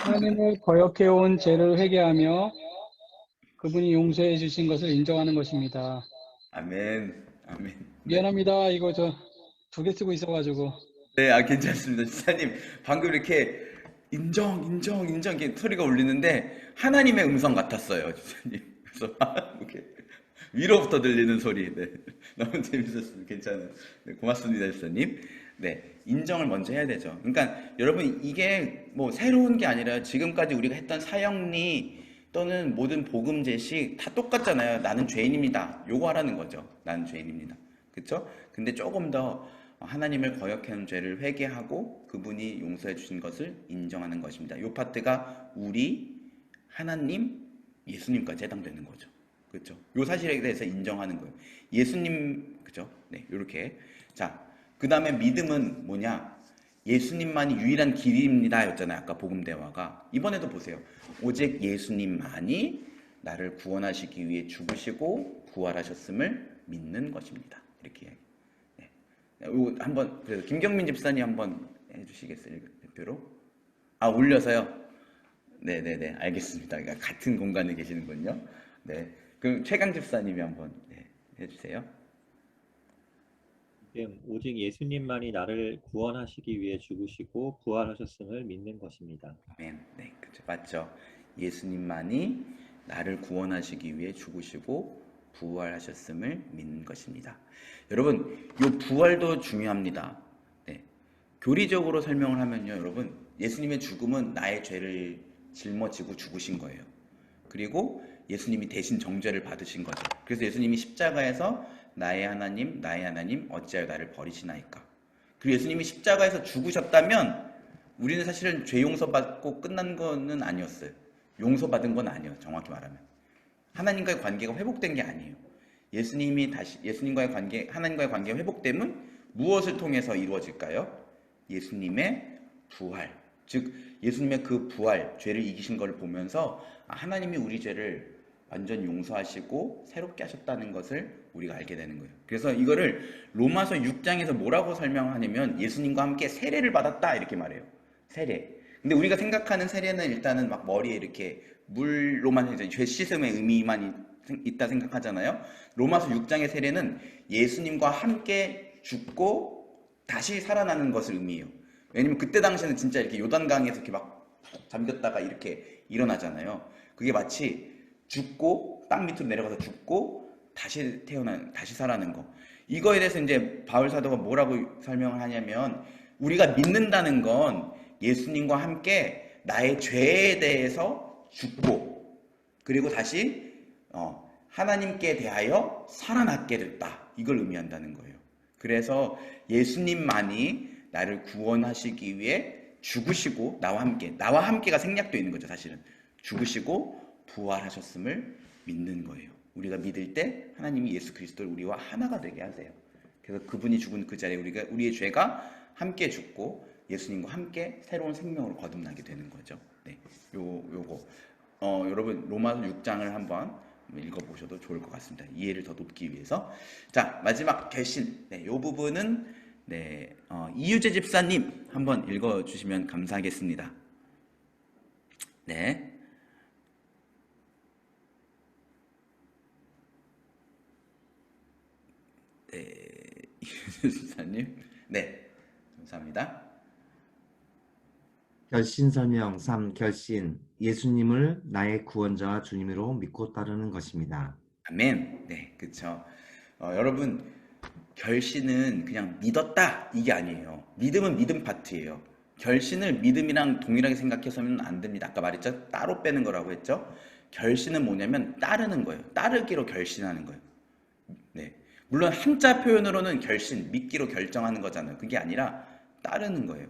하나님을 거역해온 죄를 회개하며 그분이 용서해 주신 것을 인정하는 것입니다. 아멘. 아멘. 미안합니다. 이거 저 2개 쓰고 있어가지고. 네, 괜찮습니다. 집사님 방금 이렇게 인정 이렇게 소리가 울리는데 하나님의 음성 같았어요, 집사님. 그래서 이렇게 위로부터 들리는 소리. 네, 너무 재밌었습니다. 괜찮아요. 네, 고맙습니다, 집사님. 네, 인정을 먼저 해야 되죠. 그러니까 여러분 이게 뭐 새로운 게 아니라 지금까지 우리가 했던 사형리 또는 모든 복음 제시 다 똑같잖아요. 나는 죄인입니다. 요거 하라는 거죠. 나는 죄인입니다. 그렇죠? 근데 조금 더 하나님을 거역하는 죄를 회개하고 그분이 용서해 주신 것을 인정하는 것입니다. 요 파트가 우리, 하나님, 예수님까지 해당되는 거죠. 그렇죠? 요 사실에 대해서 인정하는 거예요. 예수님, 그죠? 네, 요렇게. 자, 그 다음에 믿음은 뭐냐? 예수님만이 유일한 길입니다 였잖아요. 아까 복음 대화가. 이번에도 보세요. 오직 예수님만이 나를 구원하시기 위해 죽으시고 부활하셨음을 믿는 것입니다. 이렇게 이야기. 네. 요거 한번 그래서 김경민 집사님 한번 해주시겠어요? 대표로? 아, 올려서요? 네네네, 알겠습니다. 그러니까 같은 공간에 계시는군요. 네. 그럼 최강 집사님이 한번 네, 해주세요. 오직 예수님만이 나를 구원하시기 위해 죽으시고 부활하셨음을 믿는 것입니다. 아멘. 네, 그렇죠. 맞죠. 예수님만이 나를 구원하시기 위해 죽으시고 부활하셨음을 믿는 것입니다. 여러분, 이 부활도 중요합니다. 네. 교리적으로 설명을 하면요, 여러분, 예수님의 죽음은 나의 죄를 짊어지고 죽으신 거예요. 그리고 예수님이 대신 정죄를 받으신 거죠. 그래서 예수님이 십자가에서 나의 하나님, 어찌하여 나를 버리시나이까. 그리고 예수님이 십자가에서 죽으셨다면 우리는 사실은 죄 용서받고 끝난 거는 아니었어요. 용서받은 건 아니에요. 정확히 말하면. 하나님과의 관계가 회복된 게 아니에요. 예수님이 다시 하나님과의 관계가 회복되면 무엇을 통해서 이루어질까요? 예수님의 부활. 즉 예수님의 그 부활, 죄를 이기신 것을 보면서 하나님이 우리 죄를 완전 용서하시고 새롭게 하셨다는 것을 우리가 알게 되는 거예요. 그래서 이거를 로마서 6장에서 뭐라고 설명하냐면 예수님과 함께 세례를 받았다 이렇게 말해요. 세례. 근데 우리가 생각하는 세례는 일단은 막 머리에 이렇게 물로만 해서 죄 씻음의 의미만 있다 생각하잖아요. 로마서 6장의 세례는 예수님과 함께 죽고 다시 살아나는 것을 의미해요. 왜냐면 그때 당시에는 진짜 이렇게 요단강에서 이렇게 막 잠겼다가 이렇게 일어나잖아요. 그게 마치 죽고 땅 밑으로 내려가서 죽고 다시 다시 살아나는 거. 이거에 대해서 이제 바울 사도가 뭐라고 설명을 하냐면 우리가 믿는다는 건 예수님과 함께 나의 죄에 대해서 죽고 그리고 다시 하나님께 대하여 살아났게 됐다. 이걸 의미한다는 거예요. 그래서 예수님만이 나를 구원하시기 위해 죽으시고 나와 함께가 생략되어 있는 거죠. 사실은 죽으시고 부활하셨음을 믿는 거예요. 우리가 믿을 때 하나님이 예수 그리스도를 우리와 하나가 되게 하세요. 그래서 그분이 죽은 그 자리에 우리의 죄가 함께 죽고 예수님과 함께 새로운 생명으로 거듭나게 되는 거죠. 네, 요거 여러분 로마서 6장을 한번 읽어보셔도 좋을 것 같습니다. 이해를 더 높기 위해서. 자, 마지막 결신. 네, 요 부분은 네, 이유재 집사님 한번 읽어주시면 감사하겠습니다. 네. 네, 이유재 집사님. 네, 감사합니다. 결신 설명 3. 결신. 예수님을 나의 구원자와 주님으로 믿고 따르는 것입니다. 아멘. 네, 그쵸. 여러분, 결신은 그냥 믿었다 이게 아니에요. 믿음은 믿음 파트예요. 결신을 믿음이랑 동일하게 생각해서는 안 됩니다. 아까 말했죠? 따로 빼는 거라고 했죠? 결신은 뭐냐면 따르는 거예요. 따르기로 결신하는 거예요. 네. 물론 한자 표현으로는 결신, 믿기로 결정하는 거잖아요. 그게 아니라 따르는 거예요.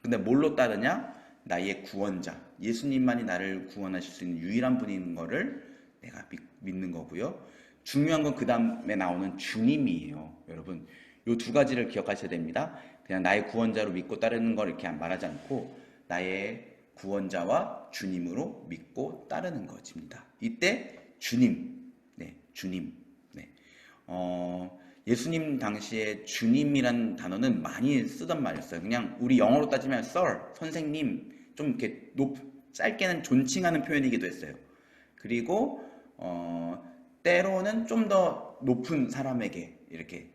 근데 뭘로 따르냐? 나의 구원자, 예수님만이 나를 구원하실 수 있는 유일한 분인 거를 내가 믿는 거고요. 중요한 건 그 다음에 나오는 주님이에요. 여러분, 이 두 가지를 기억하셔야 됩니다. 그냥 나의 구원자로 믿고 따르는 걸 이렇게 말하지 않고 나의 구원자와 주님으로 믿고 따르는 것입니다. 이때 주님, 네, 주님, 네. 예수님 당시에 주님이란 단어는 많이 쓰던 말이었어요. 그냥 우리 영어로 따지면 sir, 선생님, 좀 이렇게 짧게는 존칭하는 표현이기도 했어요. 그리고 때로는 좀 더 높은 사람에게 이렇게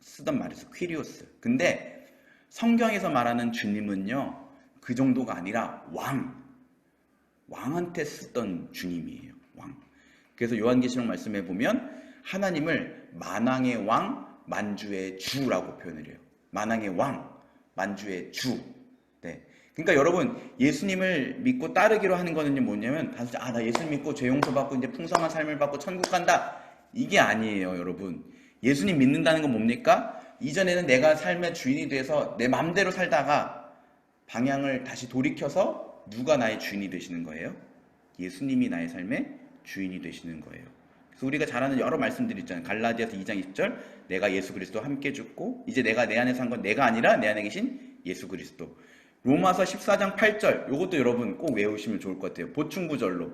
쓰던 말이었어요. 퀴리오스. 근데 성경에서 말하는 주님은요, 그 정도가 아니라 왕한테 쓰던 주님이에요. 왕. 그래서 요한계시록 말씀에 보면 하나님을 만왕의 왕, 만주의 주라고 표현을 해요. 만왕의 왕. 만주의 주. 네. 그러니까 여러분 예수님을 믿고 따르기로 하는 거는요 뭐냐면 단순히 나 예수님 믿고 죄 용서받고 이제 풍성한 삶을 받고 천국 간다. 이게 아니에요, 여러분. 예수님 믿는다는 건 뭡니까? 이전에는 내가 삶의 주인이 돼서 내 맘대로 살다가 방향을 다시 돌이켜서 누가 나의 주인이 되시는 거예요? 예수님이 나의 삶의 주인이 되시는 거예요. 그래서 우리가 잘 아는 여러 말씀들이 있잖아요. 갈라디아서 2장 20절 내가 예수 그리스도와 함께 죽고 이제 내가 내 안에 산 건 내가 아니라 내 안에 계신 예수 그리스도. 로마서 14장 8절 요것도 여러분 꼭 외우시면 좋을 것 같아요. 보충구절로.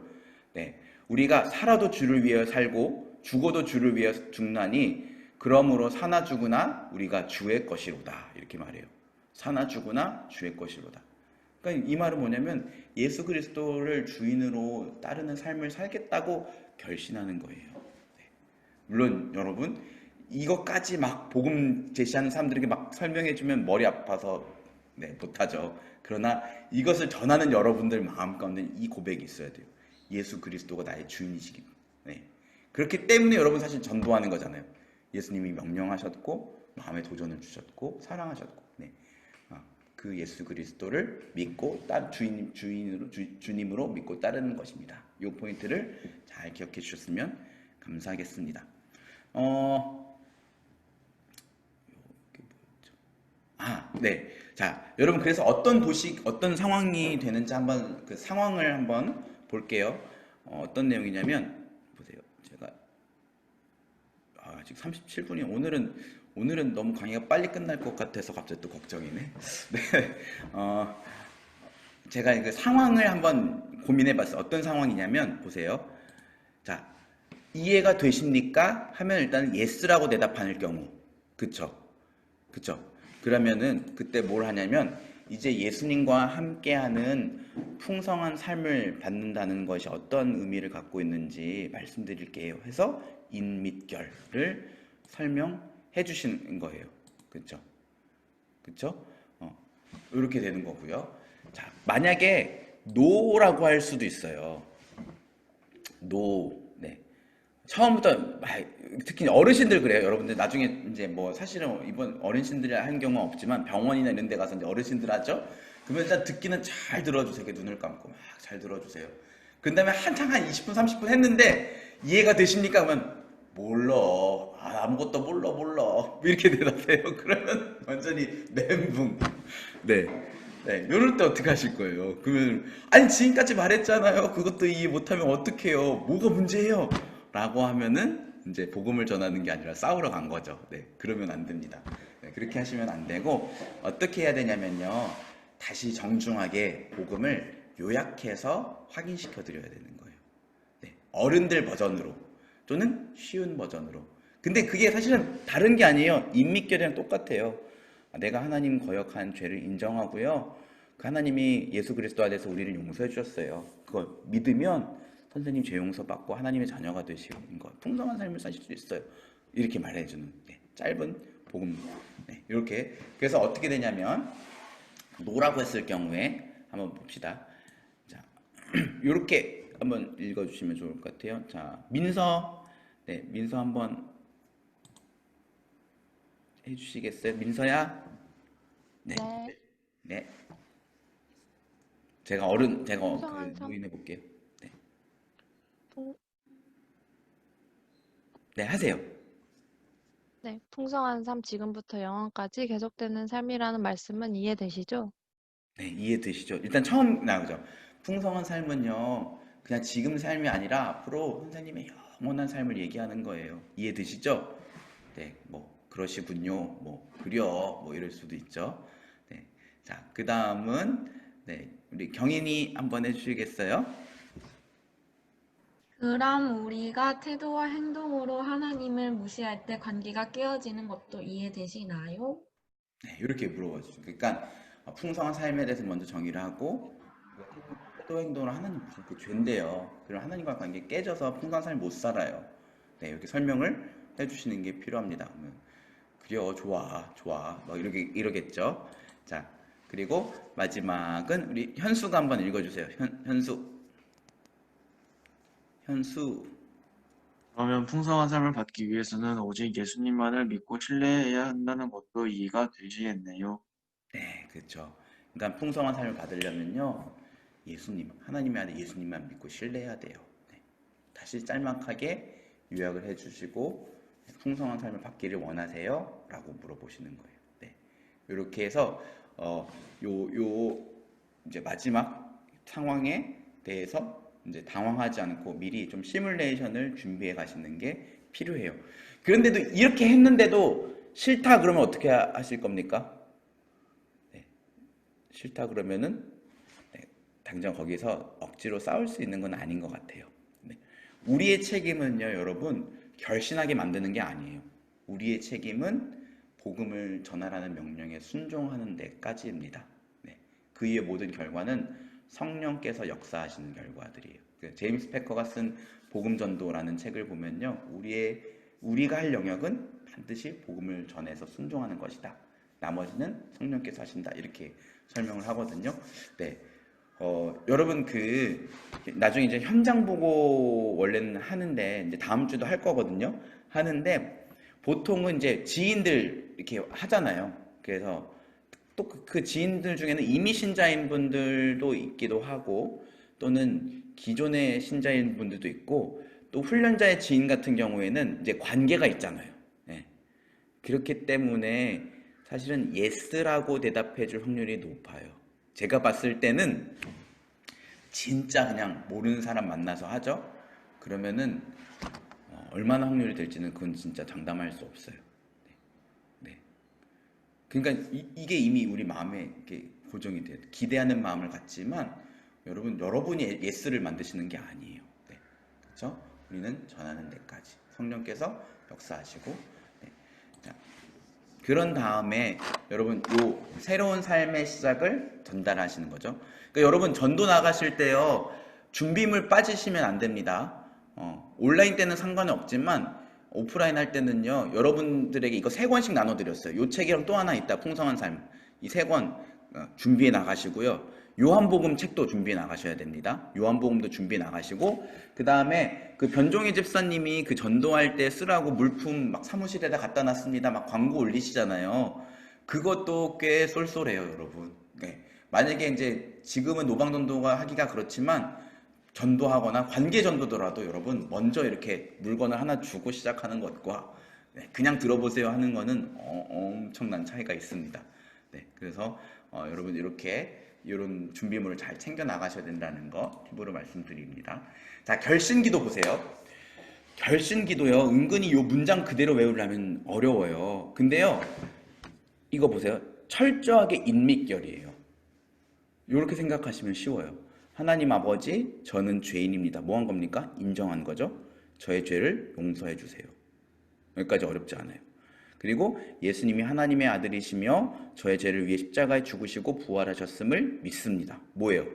네, 우리가 살아도 주를 위하여 살고 죽어도 주를 위하여 죽나니 그러므로 사나 죽으나 우리가 주의 것이로다. 이렇게 말해요. 사나 죽으나 주의 것이로다. 그러니까 이 말은 뭐냐면 예수 그리스도를 주인으로 따르는 삶을 살겠다고 결심하는 거예요. 네. 물론 여러분 이것까지 막 복음 제시하는 사람들에게 막 설명해주면 머리 아파서 못하죠. 그러나 이것을 전하는 여러분들 마음 가운데 이 고백이 있어야 돼요. 예수 그리스도가 나의 주인이시기. 네. 그렇기 때문에 여러분 사실 전도하는 거잖아요. 예수님이 명령하셨고 마음에 도전을 주셨고 사랑하셨고. 네. 그 예수 그리스도를 믿고 주님으로 믿고 따르는 것입니다. 이 포인트를 잘 기억해 주셨으면 감사하겠습니다. 네. 자, 여러분 그래서 어떤 상황이 되는지 한번 그 상황을 한번 볼게요. 어떤 내용이냐면 보세요. 제가 아직 37분이 오늘은 너무 강의가 빨리 끝날 것 같아서 갑자기 또 걱정이네. 네. 제가 그 상황을 한번 고민해 봤어요. 어떤 상황이냐면 보세요. 자, 이해가 되십니까? 하면 일단 yes라고 대답하는 경우. 그쵸? 그러면은 그때 뭘 하냐면 이제 예수님과 함께하는 풍성한 삶을 받는다는 것이 어떤 의미를 갖고 있는지 말씀드릴게요. 해서 인 및 결을 설명해 주시는 거예요. 그쵸? 이렇게 되는 거고요. 자, 만약에 no라고 할 수도 있어요. no. 네. 처음부터 특히 어르신들 그래요. 여러분들 나중에 이제 뭐 사실은 이번 어르신들이 한 경우는 없지만 병원이나 이런 데 가서 이제 어르신들 하죠. 그러면 일단 듣기는 잘 들어주세요. 이렇게 눈을 감고 막 잘 들어주세요. 그 다음에 한창 한 20분 30분 했는데 이해가 되십니까? 그러면 몰라. 아무것도 몰라. 이렇게 대답해요. 그러면 완전히 멘붕. 네. 이럴 때 어떻게 하실 거예요? 그러면 아니 지금까지 말했잖아요. 그것도 이해 못하면 어떡해요? 뭐가 문제예요? 라고 하면은 이제 복음을 전하는 게 아니라 싸우러 간 거죠. 네, 그러면 안 됩니다. 네, 그렇게 하시면 안 되고 어떻게 해야 되냐면요. 다시 정중하게 복음을 요약해서 확인시켜 드려야 되는 거예요. 네, 어른들 버전으로 또는 쉬운 버전으로. 근데 그게 사실은 다른 게 아니에요. 인mit결이랑 똑같아요. 내가 하나님 거역한 죄를 인정하고요. 그 하나님이 예수 그리스도 안에서 우리를 용서해 주셨어요. 그걸 믿으면 선생님 죄 용서 받고 하나님의 자녀가 되시는 것, 풍성한 삶을 사실 수 있어요. 이렇게 말해주는 짧은 복음. 이렇게 그래서 어떻게 되냐면 노라고 했을 경우에 한번 봅시다. 자, 이렇게 한번 읽어주시면 좋을 것 같아요. 자, 민서, 민서 한번 해주시겠어요? 민서야? 네. 제가 노인해 볼게요. 네, 하세요. 네, 풍성한 삶 지금부터 영원까지 계속되는 삶이라는 말씀은 이해되시죠? 네, 이해되시죠? 일단 처음 나오죠. 풍성한 삶은요, 그냥 지금 삶이 아니라 앞으로 선생님의 영원한 삶을 얘기하는 거예요. 이해되시죠? 네, 뭐 그러시군요. 뭐 그려, 뭐 이럴 수도 있죠. 네, 자, 그 다음은 우리 경인이 한번 해주시겠어요? 그럼 우리가 태도와 행동으로 하나님을 무시할 때 관계가 깨어지는 것도 이해되시나요? 네, 이렇게 물어봐주죠. 그러니까 풍성한 삶에 대해서 먼저 정의를 하고 태도 행동을 하나님 무슨 그 죄인데요. 그럼 하나님과 관계 깨져서 풍성한 삶을 못 살아요. 네, 이렇게 설명을 해주시는 게 필요합니다. 그래요, 좋아, 뭐 이러겠죠. 자, 그리고 마지막은 우리 현수가 한번 읽어주세요. 현수. 그러면 풍성한 삶을 받기 위해서는 오직 예수님만을 믿고 신뢰해야 한다는 것도 이해가 되시겠네요. 네, 그렇죠. 그러니까 풍성한 삶을 받으려면요, 예수님, 하나님의 아들 예수님만 믿고 신뢰해야 돼요. 네. 다시 짤막하게 요약을 해주시고 풍성한 삶을 받기를 원하세요? 라고 물어보시는 거예요. 네. 이렇게 해서 이제 마지막 상황에 대해서 이제 당황하지 않고 미리 좀 시뮬레이션을 준비해 가시는 게 필요해요. 그런데도 이렇게 했는데도 싫다 그러면 어떻게 하실 겁니까? 네. 싫다 그러면은 당장 거기서 억지로 싸울 수 있는 건 아닌 것 같아요. 네. 우리의 책임은요, 여러분, 결신하게 만드는 게 아니에요. 우리의 책임은 복음을 전하라는 명령에 순종하는 데까지입니다. 네. 그 이후의 모든 결과는 성령께서 역사하시는 결과들이에요. 제임스 패커가 쓴 복음전도라는 책을 보면요, 우리가 할 영역은 반드시 복음을 전해서 순종하는 것이다. 나머지는 성령께서 하신다. 이렇게 설명을 하거든요. 네. 여러분 나중에 이제 현장 보고 원래는 하는데 이제 다음 주도 할 거거든요. 하는데 보통은 이제 지인들 이렇게 하잖아요. 그래서 또 그 지인들 중에는 이미 신자인 분들도 있기도 하고 또는 기존의 신자인 분들도 있고 또 훈련자의 지인 같은 경우에는 이제 관계가 있잖아요. 네. 그렇기 때문에 사실은 예스라고 대답해 줄 확률이 높아요. 제가 봤을 때는 진짜 그냥 모르는 사람 만나서 하죠. 그러면은 얼마나 확률이 될지는 그건 진짜 장담할 수 없어요. 네. 그러니까 이게 이미 우리 마음에 이렇게 고정이 돼요. 기대하는 마음을 갖지만 여러분이 예스를 만드시는 게 아니에요. 네. 그렇죠? 우리는 전하는 데까지 성령께서 역사하시고. 네. 자, 그런 다음에 여러분 요 새로운 삶의 시작을 전달하시는 거죠. 그러니까 여러분 전도 나가실 때요, 준비물 빠지시면 안 됩니다. 온라인 때는 상관이 없지만 오프라인 할 때는요, 여러분들에게 이거 3권씩 나눠드렸어요. 요 책이랑 또 하나 있다. 풍성한 삶. 이 3권 준비해 나가시고요. 요한복음 책도 준비해 나가셔야 됩니다. 요한복음도 준비해 나가시고, 그 다음에 그 변종희 집사님이 그 전도할 때 쓰라고 물품 막 사무실에다 갖다 놨습니다. 막 광고 올리시잖아요. 그것도 꽤 쏠쏠해요, 여러분. 네. 만약에 이제 지금은 노방전도가 하기가 그렇지만 전도하거나 관계 전도더라도 여러분 먼저 이렇게 물건을 하나 주고 시작하는 것과 그냥 들어보세요 하는 거는 엄청난 차이가 있습니다. 네. 그래서 여러분 이렇게 이런 준비물을 잘 챙겨 나가셔야 된다는 거 팁으로 말씀드립니다. 자, 결신기도 보세요. 결신기도요, 은근히 이 문장 그대로 외우려면 어려워요. 근데요, 이거 보세요. 철저하게 인믹결이에요. 이렇게 생각하시면 쉬워요. 하나님 아버지, 저는 죄인입니다. 뭐 한 겁니까? 인정한 거죠. 저의 죄를 용서해 주세요. 여기까지 어렵지 않아요. 그리고 예수님이 하나님의 아들이시며 저의 죄를 위해 십자가에 죽으시고 부활하셨음을 믿습니다. 뭐예요?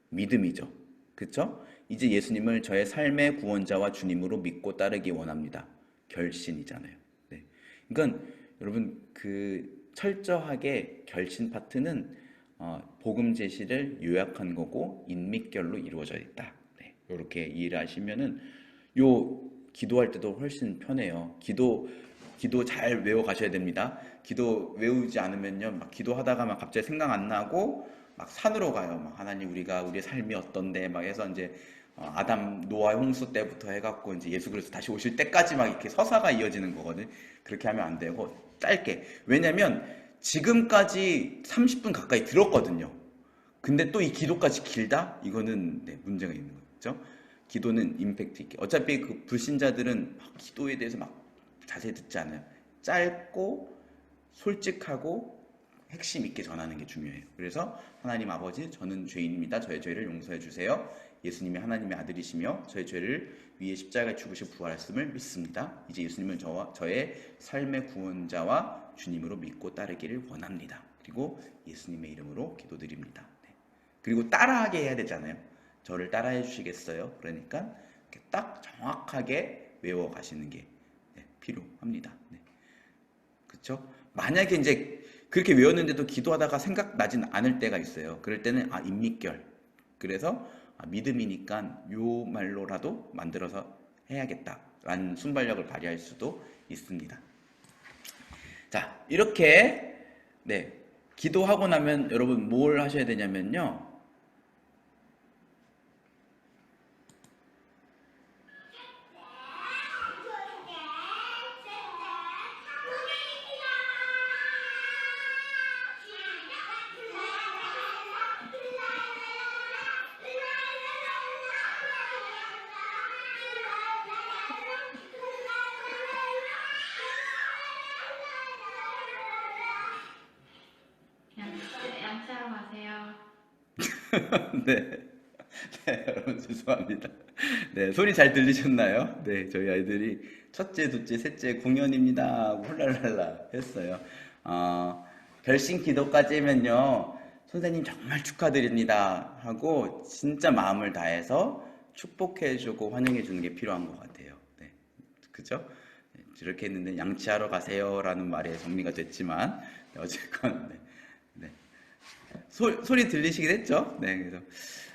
믿음이죠. 그렇죠? 이제 예수님을 저의 삶의 구원자와 주님으로 믿고 따르기 원합니다. 결신이잖아요. 네. 그러니까 여러분 철저하게 결신 파트는 복음 제시를 요약한 거고 인믹결로 이루어져 있다. 네. 이렇게 이해를 하시면은 기도할 때도 훨씬 편해요. 기도 잘 외워 가셔야 됩니다. 기도 외우지 않으면요, 막 기도하다가 막 갑자기 생각 안 나고 막 산으로 가요. 막 하나님 우리의 삶이 어떤데 막 해서 이제 아담 노아 홍수 때부터 해갖고 이제 예수 그리스도 다시 오실 때까지 막 이렇게 서사가 이어지는 거거든. 그렇게 하면 안 되고 짧게. 왜냐면 지금까지 30분 가까이 들었거든요. 근데 또 이 기도까지 길다? 이거는 문제가 있는 거죠. 기도는 임팩트 있게. 어차피 그 불신자들은 막 기도에 대해서 막 자세히 듣지 않아요. 짧고 솔직하고 핵심 있게 전하는 게 중요해요. 그래서 하나님 아버지, 저는 죄인입니다. 저의 죄를 용서해 주세요. 예수님이 하나님의 아들이시며 저의 죄를 위해 십자가에 죽으시고 부활했음을 믿습니다. 이제 예수님은 저의 삶의 구원자와 주님으로 믿고 따르기를 원합니다. 그리고 예수님의 이름으로 기도드립니다. 네. 그리고 따라하게 해야 되잖아요. 저를 따라해 주시겠어요? 그러니까 이렇게 딱 정확하게 외워 가시는 게 필요합니다. 네. 그렇죠? 만약에 이제 그렇게 외웠는데도 기도하다가 생각나진 않을 때가 있어요. 그럴 때는 인믹결. 그래서 믿음이니까 요 말로라도 만들어서 해야겠다라는 순발력을 발휘할 수도 있습니다. 자, 이렇게 기도하고 나면 여러분 뭘 하셔야 되냐면요. 양치하러 가세요. 네. 네, 여러분 죄송합니다. 네, 소리 잘 들리셨나요? 네, 저희 아이들이 첫째, 둘째, 셋째 공연입니다 하고 훌랄랄라 했어요. 결심 기도까지면요, 선생님 정말 축하드립니다 하고 진짜 마음을 다해서 축복해주고 환영해주는 게 필요한 것 같아요. 네, 그죠? 네, 이렇게 했는데 양치하러 가세요라는 말에 정리가 됐지만 네, 어쨌건 네, 네. 소리 들리시긴 했죠? 네, 그래서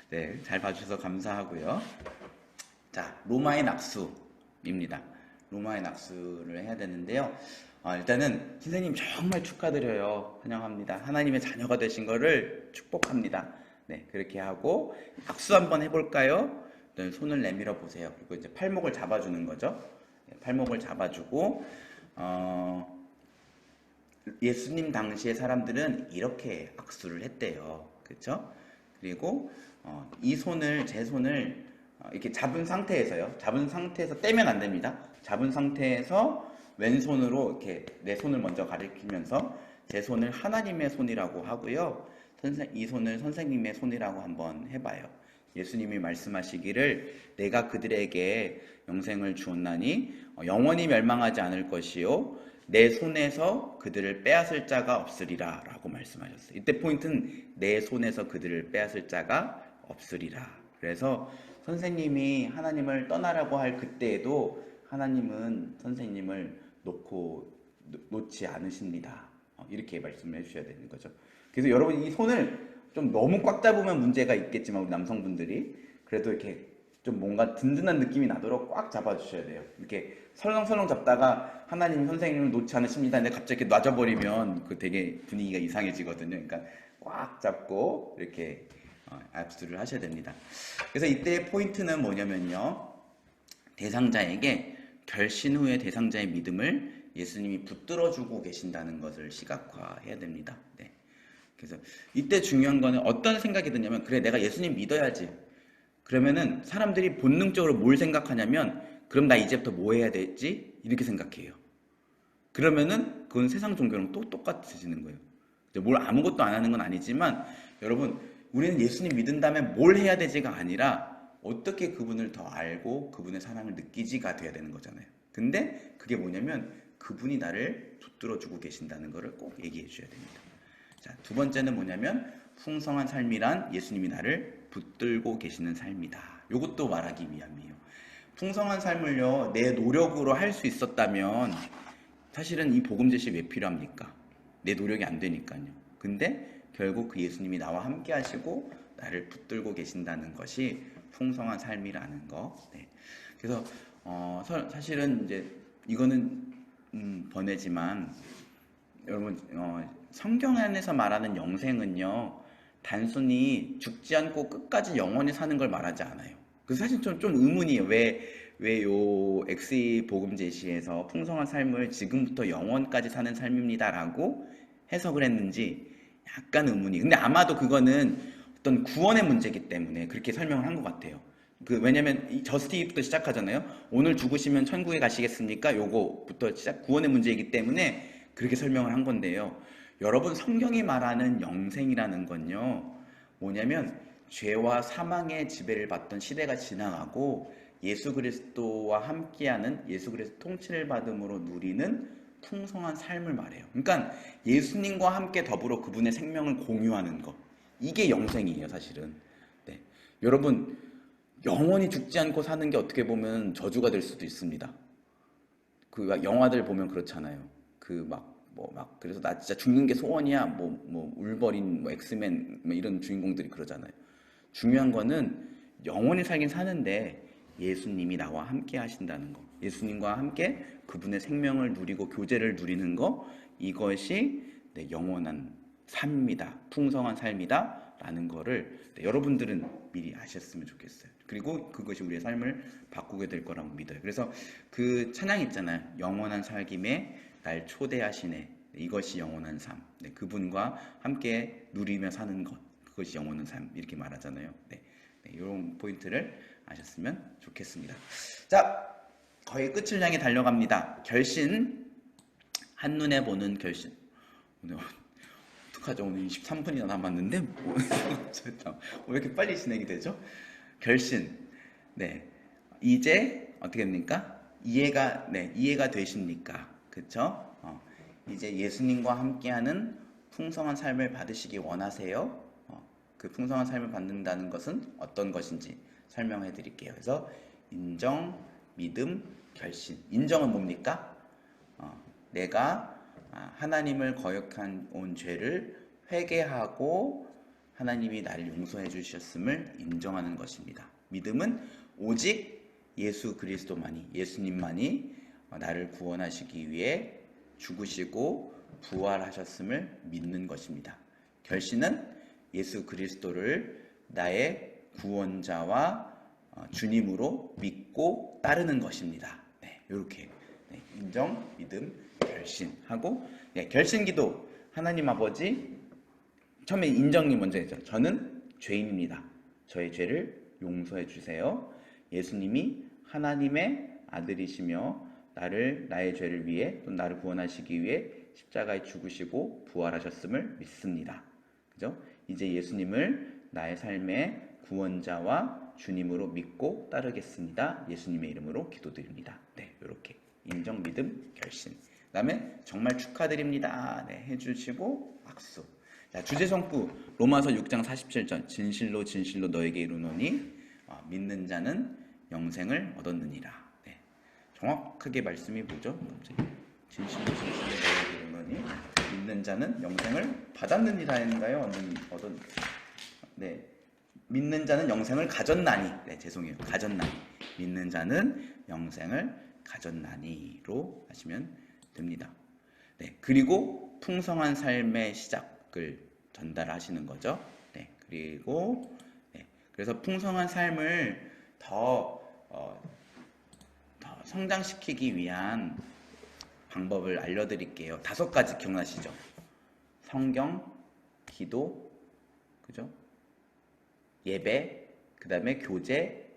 네, 잘 봐주셔서 감사하고요. 자, 로마의 낙수입니다. 로마의 낙수를 해야 되는데요. 일단은 선생님 정말 축하드려요. 환영합니다. 하나님의 자녀가 되신 거를 축복합니다. 네, 그렇게 하고 악수 한번 해볼까요? 네, 손을 내밀어 보세요. 그리고 이제 팔목을 잡아주는 거죠. 네, 팔목을 잡아주고 예수님 당시의 사람들은 이렇게 악수를 했대요. 그렇죠? 그리고 이 손을, 제 손을 이렇게 잡은 상태에서요. 잡은 상태에서 떼면 안 됩니다. 잡은 상태에서 왼손으로 이렇게 내 손을 먼저 가리키면서 제 손을 하나님의 손이라고 하고요. 이 손을 선생님의 손이라고 한번 해봐요. 예수님이 말씀하시기를 내가 그들에게 영생을 주었나니 영원히 멸망하지 않을 것이요 내 손에서 그들을 빼앗을 자가 없으리라 라고 말씀하셨어요. 이때 포인트는 내 손에서 그들을 빼앗을 자가 없으리라. 그래서 선생님이 하나님을 떠나라고 할 그때에도 하나님은 선생님을 놓지 않으십니다. 이렇게 말씀을 해주셔야 되는 거죠. 그래서 여러분 이 손을 좀 너무 꽉 잡으면 문제가 있겠지만 우리 남성분들이 그래도 이렇게 좀 뭔가 든든한 느낌이 나도록 꽉 잡아주셔야 돼요. 이렇게 설렁설렁 잡다가 하나님 선생님을 놓지 않으십니다. 근데 갑자기 이렇게 놔줘버리면 그 되게 분위기가 이상해지거든요. 그러니까 꽉 잡고 이렇게 압수를 하셔야 됩니다. 그래서 이때 포인트는 뭐냐면요. 대상자에게 결신 후에 대상자의 믿음을 예수님이 붙들어주고 계신다는 것을 시각화해야 됩니다. 네. 그래서 이때 중요한 거는 어떤 생각이 드냐면 그래 내가 예수님 믿어야지. 그러면은 사람들이 본능적으로 뭘 생각하냐면 그럼 나 이제부터 뭐 해야 되지? 이렇게 생각해요. 그러면은 그건 세상 종교랑 또 똑같아지는 거예요. 뭘 아무것도 안 하는 건 아니지만 여러분 우리는 예수님 믿은 다음에 뭘 해야 되지가 아니라 어떻게 그분을 더 알고 그분의 사랑을 느끼지가 돼야 되는 거잖아요. 근데 그게 뭐냐면 그분이 나를 붙들어주고 계신다는 것을 꼭 얘기해 주셔야 됩니다. 자, 두 번째는 뭐냐면 풍성한 삶이란 예수님이 나를 붙들고 계시는 삶이다. 이것도 말하기 위함이에요. 풍성한 삶을요 내 노력으로 할 수 있었다면 사실은 이 복음 제시 왜 필요합니까? 내 노력이 안 되니까요. 근데 결국 그 예수님이 나와 함께 하시고 나를 붙들고 계신다는 것이 풍성한 삶이라는 거. 네. 그래서 사실은 이제 이거는 번외지만 여러분 성경 안에서 말하는 영생은요 단순히 죽지 않고 끝까지 영원히 사는 걸 말하지 않아요. 그래서 사실 좀 의문이에요. 왜 요 XE 복음 제시에서 풍성한 삶을 지금부터 영원까지 사는 삶입니다라고 해석을 했는지 약간 의문이. 근데 아마도 그거는 어떤 구원의 문제이기 때문에 그렇게 설명을 한 것 같아요. 왜냐면 이 저스티부터 시작하잖아요. 오늘 죽으시면 천국에 가시겠습니까? 요거부터 시작 구원의 문제이기 때문에 그렇게 설명을 한 건데요. 여러분 성경이 말하는 영생이라는 건요 뭐냐면 죄와 사망의 지배를 받던 시대가 지나가고 예수 그리스도와 함께하는 예수 그리스도 통치를 받음으로 누리는 풍성한 삶을 말해요. 그러니까 예수님과 함께 더불어 그분의 생명을 공유하는 것, 이게 영생이에요 사실은. 네. 여러분 영원히 죽지 않고 사는 게 어떻게 보면 저주가 될 수도 있습니다. 그 영화들 보면 그렇잖아요. 그래서 나 진짜 죽는 게 소원이야. 울버린, 엑스맨 이런 주인공들이 그러잖아요. 중요한 거는 영원히 살긴 사는데 예수님이 나와 함께 하신다는 거. 예수님과 함께 그분의 생명을 누리고 교제를 누리는 거. 이것이 영원한 삶이다. 풍성한 삶이다. 라는 거를 여러분들은 미리 아셨으면 좋겠어요. 그리고 그것이 우리의 삶을 바꾸게 될 거라고 믿어요. 그래서 그 찬양 있잖아요. 영원한 살김에 날 초대하시네. 이것이 영원한 삶. 그분과 함께 누리며 사는 것. 그것이 영원한 삶. 이렇게 말하잖아요. 이런 포인트를 아셨으면 좋겠습니다. 자, 거의 끝을 향해 달려갑니다. 결신. 한눈에 보는 결신. 오늘 어떡하죠? 오늘 23분이나 남았는데 왜 이렇게 빨리 진행이 되죠? 결신. 이제 어떻게 됩니까? 이해가 되십니까? 그쵸? 이제 예수님과 함께하는 풍성한 삶을 받으시기 원하세요? 그 풍성한 삶을 받는다는 것은 어떤 것인지 설명해 드릴게요. 그래서 인정, 믿음, 결신. 인정은 뭡니까? 내가 하나님을 거역한 온 죄를 회개하고 하나님이 나를 용서해 주셨음을 인정하는 것입니다. 믿음은 오직 예수 그리스도만이, 예수님만이 나를 구원하시기 위해 죽으시고 부활하셨음을 믿는 것입니다. 결신은 예수 그리스도를 나의 구원자와 주님으로 믿고 따르는 것입니다. 이렇게 인정, 믿음, 결신하고 결신기도. 하나님 아버지, 처음에 인정이 먼저 했죠. 저는 죄인입니다. 저의 죄를 용서해 주세요. 예수님이 하나님의 아들이시며 나의 죄를 위해 또 나를 구원하시기 위해 십자가에 죽으시고 부활하셨음을 믿습니다. 그죠? 이제 예수님을 나의 삶의 구원자와 주님으로 믿고 따르겠습니다. 예수님의 이름으로 기도드립니다. 이렇게 인정, 믿음, 결신. 그 다음에 정말 축하드립니다. 해주시고 악수. 자, 주제성구 로마서 6장 47절. 진실로 진실로 너에게 이르노니 믿는 자는 영생을 얻었느니라. 정확하게 말씀이 뭐죠? 진실로 진실로 너에게 이르노니 믿는 자는 영생을 받았느니라 했는가요? 믿는 자는 영생을 가졌나니. 죄송해요. 가졌나니. 믿는 자는 영생을 가졌나니로 하시면 됩니다. 그리고 풍성한 삶의 시작을 전달하시는 거죠. 그리고 그래서 풍성한 삶을 더 성장시키기 위한 방법을 알려드릴게요. 5가지 기억나시죠? 성경, 기도, 그죠? 예배, 그 다음에 교제,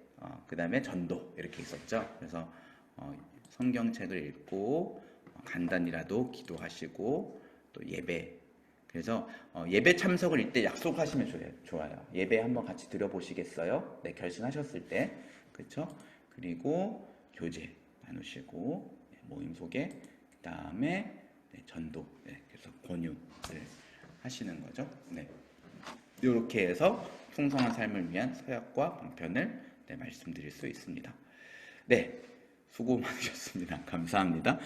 그 다음에 전도 이렇게 있었죠. 그래서 성경책을 읽고 간단히라도 기도하시고 또 예배. 그래서 예배 참석을 이때 약속하시면 좋아요. 예배 한번 같이 드려보시겠어요? 결신하셨을 때. 그렇죠? 그리고 교제 나누시고 모임 소개, 그 다음에 전도. 그래서 권유를 하시는 거죠. 이렇게 해서 풍성한 삶을 위한 서약과 방편을 말씀드릴 수 있습니다. 수고 많으셨습니다. 감사합니다.